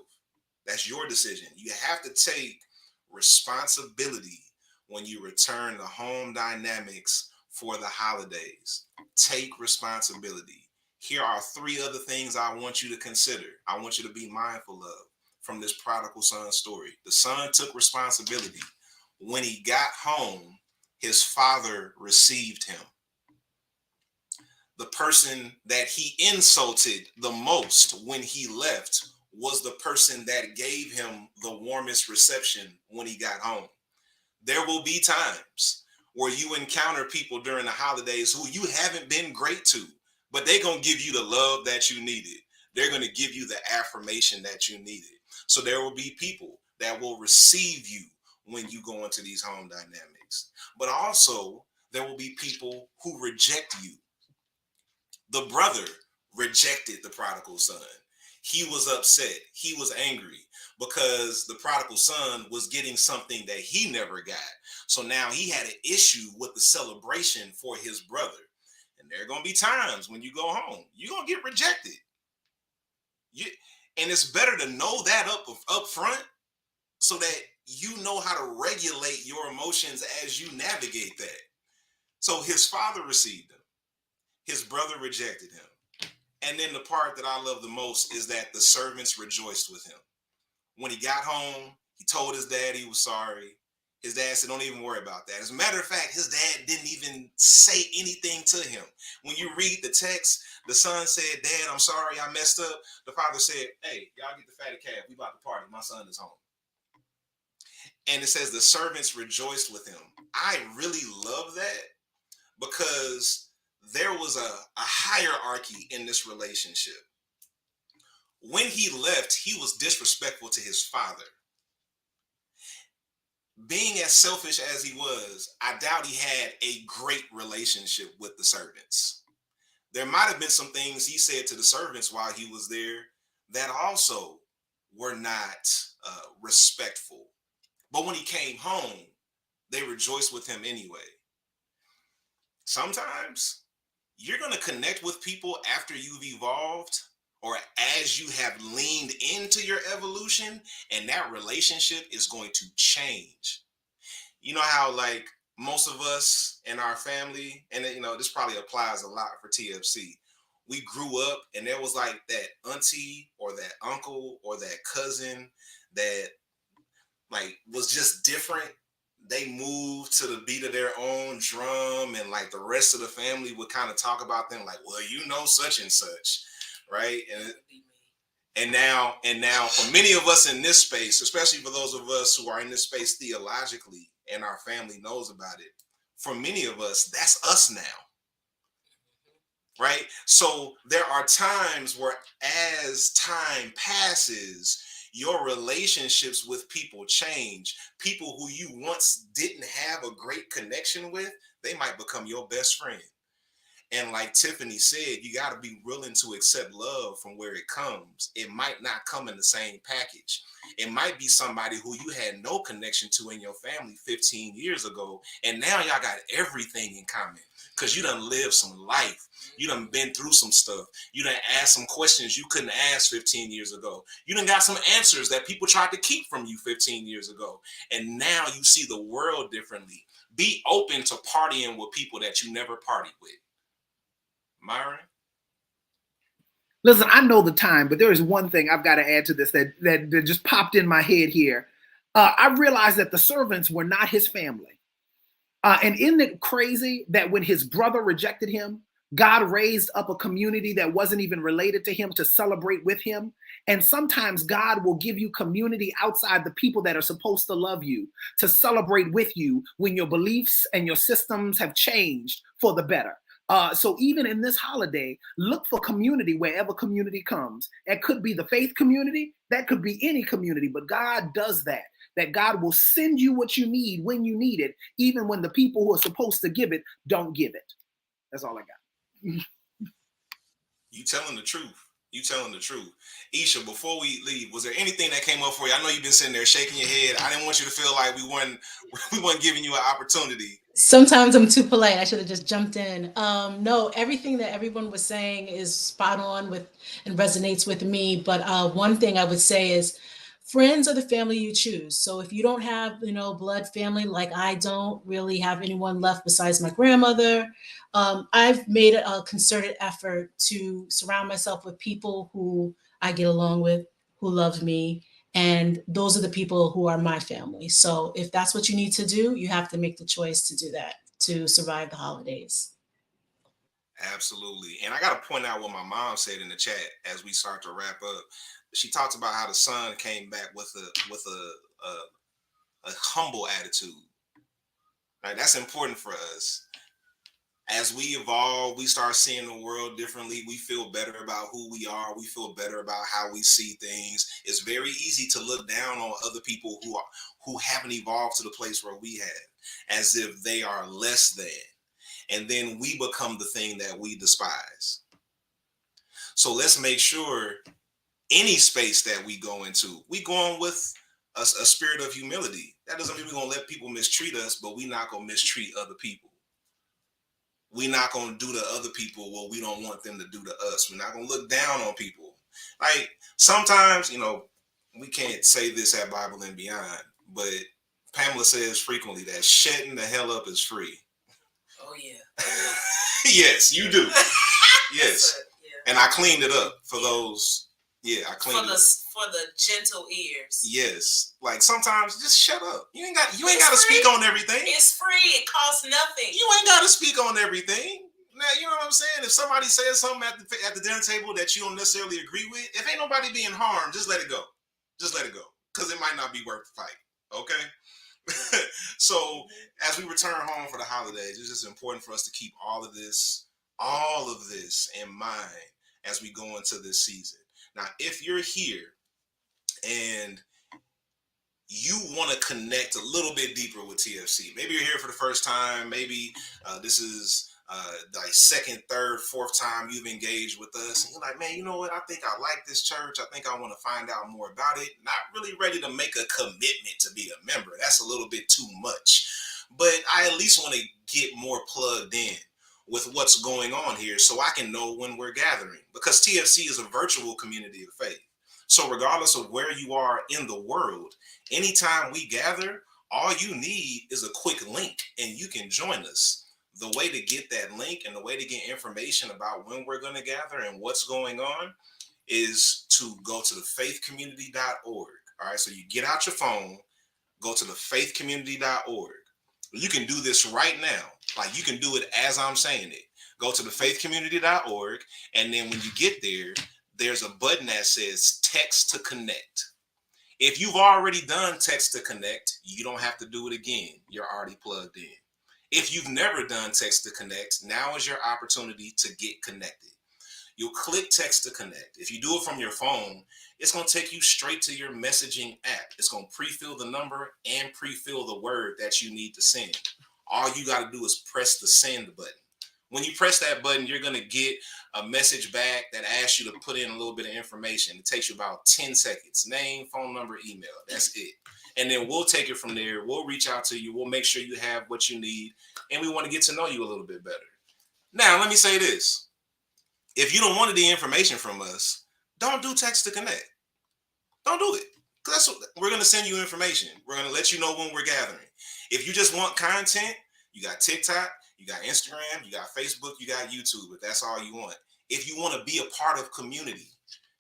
That's your decision. You have to take responsibility when you return to home dynamics for the holidays. Take responsibility. Here are 3 other things I want you to consider. I want you to be mindful of from this prodigal son story. The son took responsibility. When he got home, his father received him. The person that he insulted the most when he left was the person that gave him the warmest reception when he got home. There will be times where you encounter people during the holidays who you haven't been great to, but they're going to give you the love that you needed. They're going to give you the affirmation that you needed. So there will be people that will receive you when you go into these home dynamics. But also, there will be people who reject you. The brother rejected the prodigal son. He was upset. He was angry because the prodigal son was getting something that he never got. So now he had an issue with the celebration for his brother. And there are going to be times when you go home, you're going to get rejected. And it's better to know that up front so that you know how to regulate your emotions as you navigate that. So his father received him. His brother rejected him. And then the part that I love the most is that the servants rejoiced with him. When he got home, he told his dad he was sorry. His dad said, don't even worry about that. As a matter of fact, his dad didn't even say anything to him. When you read the text, the son said, Dad, I'm sorry, I messed up. The father said, hey, y'all get the fatted calf. We about to party. My son is home. And it says the servants rejoiced with him. I really love that because there was a hierarchy in this relationship. When he left, he was disrespectful to his father. Being as selfish as he was, I doubt he had a great relationship with the servants. There might have been some things he said to the servants while he was there that also were not respectful. But when he came home, they rejoiced with him anyway. Sometimes you're going to connect with people after you've evolved or as you have leaned into your evolution, and that relationship is going to change. You know how like most of us in our family, and you know, this probably applies a lot for TFC. We grew up and there was like that auntie or that uncle or that cousin that like was just different. They moved to the beat of their own drum, and like the rest of the family would kind of talk about them like, well, you know, such and such, right? And now for many of us in this space, especially for those of us who are in this space theologically and our family knows about it, for many of us, that's us now, right? So there are times where as time passes, your relationships with people change. People who you once didn't have a great connection with, they might become your best friend. And like Tiffany said, you got to be willing to accept love from where it comes. It might not come in the same package. It might be somebody who you had no connection to in your family 15 years ago. And now y'all got everything in common because you done lived some life. You done been through some stuff. You done asked some questions you couldn't ask 15 years ago. You done got some answers that people tried to keep from you 15 years ago. And now you see the world differently. Be open to partying with people that you never partied with. Myron? Listen, I know the time, but there is one thing I've got to add to this that just popped in my head here. I realized that the servants were not his family. And isn't it crazy that when his brother rejected him, God raised up a community that wasn't even related to him to celebrate with him? And sometimes God will give you community outside the people that are supposed to love you to celebrate with you when your beliefs and your systems have changed for the better. So even in this holiday, look for community wherever community comes. That could be the faith community. That could be any community. But God does that. That God will send you what you need when you need it, even when the people who are supposed to give it don't give it. That's all I got. You telling the truth. You telling the truth. Isha, before we leave, was there anything that came up for you? I know you've been sitting there shaking your head. I didn't want you to feel like we weren't giving you an opportunity. Sometimes I'm too polite. I should have just jumped in. No, everything that everyone was saying is spot on with and resonates with me. But one thing I would say is friends are the family you choose. So if you don't have, blood family, like I don't really have anyone left besides my grandmother, I've made a concerted effort to surround myself with people who I get along with, who love me. And those are the people who are my family. So if that's what you need to do, you have to make the choice to do that to survive the holidays. Absolutely. And I got to point out what my mom said in the chat as we start to wrap up. She talks about how the son came back with a humble attitude. Right? That's important for us. As we evolve, we start seeing the world differently. We feel better about who we are. We feel better about how we see things. It's very easy to look down on other people who haven't evolved to the place where we have, as if they are less than. And then we become the thing that we despise. So let's make sure any space that we go into, we go in with a spirit of humility. That doesn't mean we're going to let people mistreat us, but we're not going to mistreat other people. We're not going to do to other people what we don't want them to do to us. We're not going to look down on people. Like sometimes, we can't say this at Bible and Beyond, but Pamela says frequently that shutting the hell up is free. Oh, yeah. Yes, you do. Yes. And I cleaned it up for those. Yeah, I cleaned it up. For the gentle ears. Yes. Like sometimes just shut up. You ain't got to speak on everything. It's free. It costs nothing. You ain't got to speak on everything. Now, you know what I'm saying? If somebody says something at the dinner table that you don't necessarily agree with, if ain't nobody being harmed, just let it go. Just let it go. Because it might not be worth the fight. Okay? So as we return home for the holidays, it's just important for us to keep all of this in mind as we go into this season. Now, if you're here and you want to connect a little bit deeper with TFC, maybe you're here for the first time, maybe this is like second, third, fourth time you've engaged with us, and you're like, man, you know what? I think I like this church. I think I want to find out more about it. Not really ready to make a commitment to be a member. That's a little bit too much. But I at least want to get more plugged in with what's going on here so I can know when we're gathering. Because TFC is a virtual community of faith. So regardless of where you are in the world, anytime we gather, all you need is a quick link and you can join us. The way to get that link and the way to get information about when we're going to gather and what's going on is to go to thefaithcommunity.org. All right, so you get out your phone, go to thefaithcommunity.org. You can do this right now. Like you can do it as I'm saying it. Go to thefaithcommunity.org, and then when you get there, there's a button that says text to connect. If you've already done text to connect, you don't have to do it again. You're already plugged in. If you've never done text to connect, now is your opportunity to get connected. You'll click text to connect. If you do it from your phone, it's going to take you straight to your messaging app. It's going to pre-fill the number and pre-fill the word that you need to send. All you got to do is press the send button. When you press that button, you're going to get a message back that asks you to put in a little bit of information. It takes you about 10 seconds. Name, phone number, email. That's it. And then we'll take it from there. We'll reach out to you. We'll make sure you have what you need. And we want to get to know you a little bit better. Now, let me say this. If you don't want the information from us, don't do text to connect. Don't do it. Because we're going to send you information. We're going to let you know when we're gathering. If you just want content, you got TikTok, you got Instagram, you got Facebook, you got YouTube, if that's all you want. If you want to be a part of community,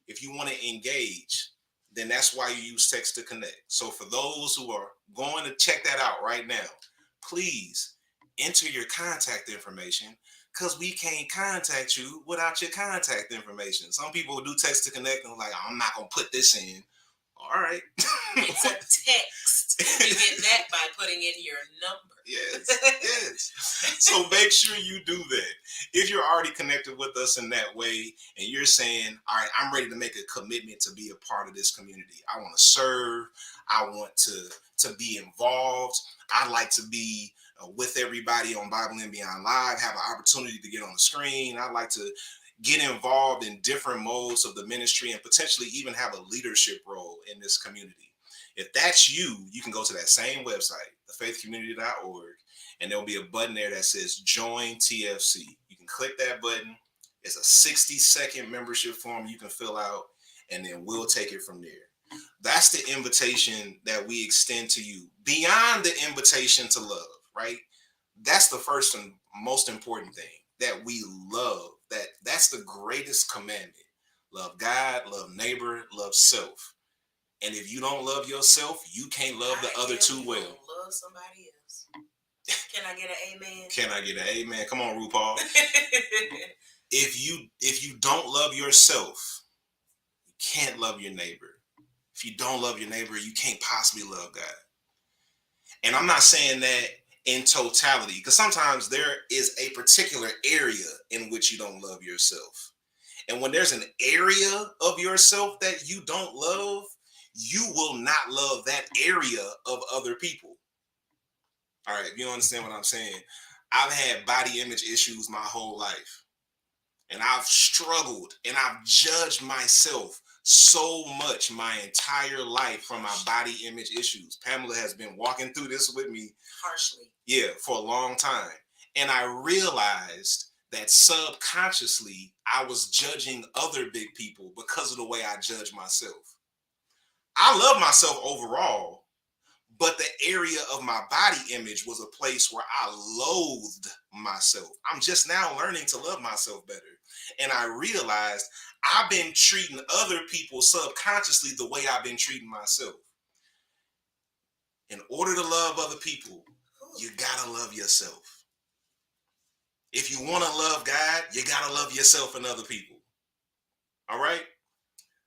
if you want to engage, then that's why you use text to connect. So for those who are going to check that out right now, please enter your contact information because we can't contact you without your contact information. Some people do text to connect and like, I'm not going to put this in. All right. It's a text. You get that by putting in your number. Yes. So make sure you do that. If you're already connected with us in that way and you're saying, all right, I'm ready to make a commitment to be a part of this community. I want to serve. I want to be involved. I'd like to be with everybody on Bible and Beyond Live, have an opportunity to get on the screen. I'd like to get involved in different modes of the ministry and potentially even have a leadership role in this community. If that's you, you can go to that same website, thefaithcommunity.org, and there'll be a button there that says Join TFC. You can click that button. It's a 60-second membership form you can fill out, and then we'll take it from there. That's the invitation that we extend to you. Beyond the invitation to love, right? That's the first and most important thing, that we love. That's the greatest commandment. Love God, love neighbor, love self. And if you don't love yourself, you can't love the other two well. Love somebody else. Can I get an amen? Can I get an amen? Come on, RuPaul. If you don't love yourself, you can't love your neighbor. If you don't love your neighbor, you can't possibly love God. And I'm not saying that in totality, because sometimes there is a particular area in which you don't love yourself. And when there's an area of yourself that you don't love, you will not love that area of other people. All right, if you understand what I'm saying, I've had body image issues my whole life. And I've struggled and I've judged myself so much my entire life from my body image issues. Pamela has been walking through this with me harshly. Yeah, for a long time. And I realized that subconsciously I was judging other big people because of the way I judge myself. I love myself overall, but the area of my body image was a place where I loathed myself. I'm just now learning to love myself better. And I realized I've been treating other people subconsciously the way I've been treating myself. In order to love other people, you gotta love yourself. If you want to love God, you gotta love yourself and other people. All right?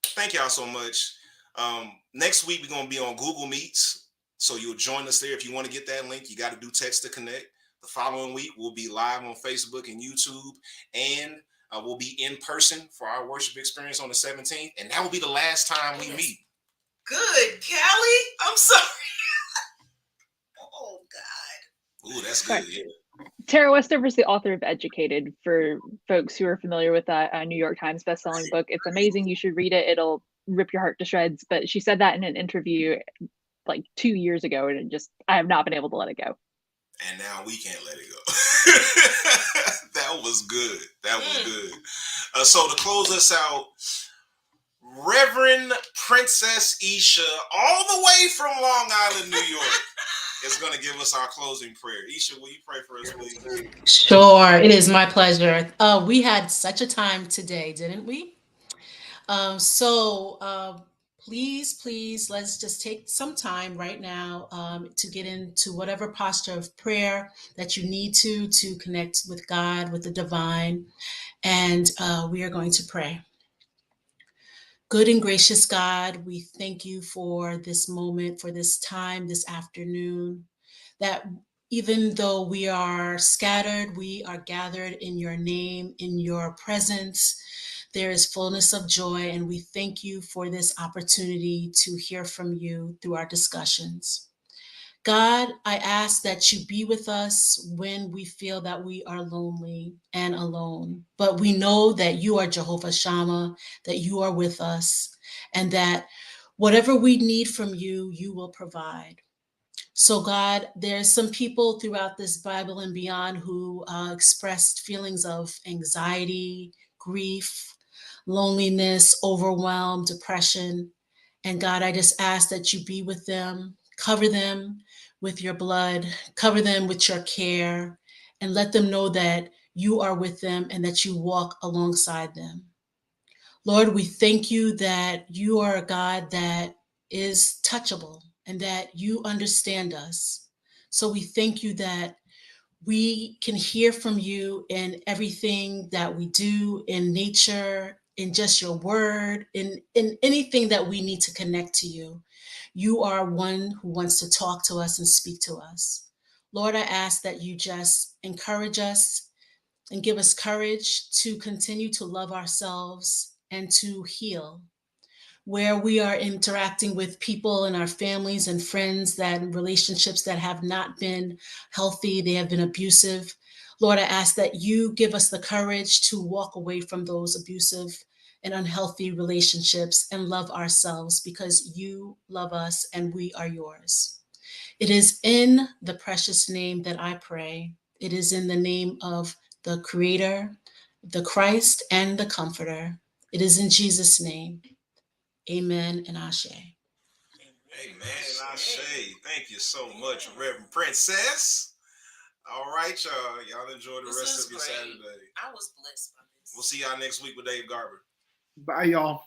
Thank y'all so much. Next week, we're gonna be on Google Meets. So you'll join us there. If you want to get that link, you got to do text to connect. The following week, we'll be live on Facebook and YouTube, and we'll be in person for our worship experience on the 17th. And that will be the last time we meet. Good, Callie. I'm sorry. Oh, God. Ooh, that's good. Yeah. Tara Westover is the author of Educated, for folks who are familiar with that New York Times bestselling book. It's amazing. You should read it. It'll rip your heart to shreds. But she said that in an interview like 2 years ago, and I have not been able to let it go. And now we can't let it go. That was good. That was good. So to close us out, Reverend Princess Isha, all the way from Long Island, New York, is going to give us our closing prayer. Isha, will you pray for us, please? Sure, it is my pleasure. We had such a time today, didn't we? Please, let's just take some time right now to get into whatever posture of prayer that you need to connect with God, with the divine, and we are going to pray. Good and gracious God, we thank you for this moment, for this time, this afternoon, that even though we are scattered, we are gathered in your name, in your presence. There is fullness of joy, and we thank you for this opportunity to hear from you through our discussions. God, I ask that you be with us when we feel that we are lonely and alone. But we know that you are Jehovah Shammah, that you are with us, and that whatever we need from you, you will provide. So, God, there's some people throughout this Bible and beyond who expressed feelings of anxiety, grief, loneliness, overwhelm, depression. And God, I just ask that you be with them, cover them with your blood, cover them with your care, and let them know that you are with them and that you walk alongside them. Lord, we thank you that you are a God that is touchable and that you understand us. So we thank you that we can hear from you in everything that we do, in nature, in just your word, in anything that we need to connect to you. You are one who wants to talk to us and speak to us. Lord, I ask that you just encourage us and give us courage to continue to love ourselves and to heal. Where we are interacting with people and our families and friends, that relationships that have not been healthy, they have been abusive. Lord, I ask that you give us the courage to walk away from those abusive and unhealthy relationships and love ourselves, because you love us and we are yours. It is in the precious name that I pray. It is in the name of the Creator, the Christ, and the Comforter. It is in Jesus' name. Amen and Ashe. Amen and Ashe. Thank you so much, Reverend Princess. All right, y'all. Y'all enjoy the rest of your Saturday. I was blessed by this. We'll see y'all next week with Dave Garber. Bye, y'all.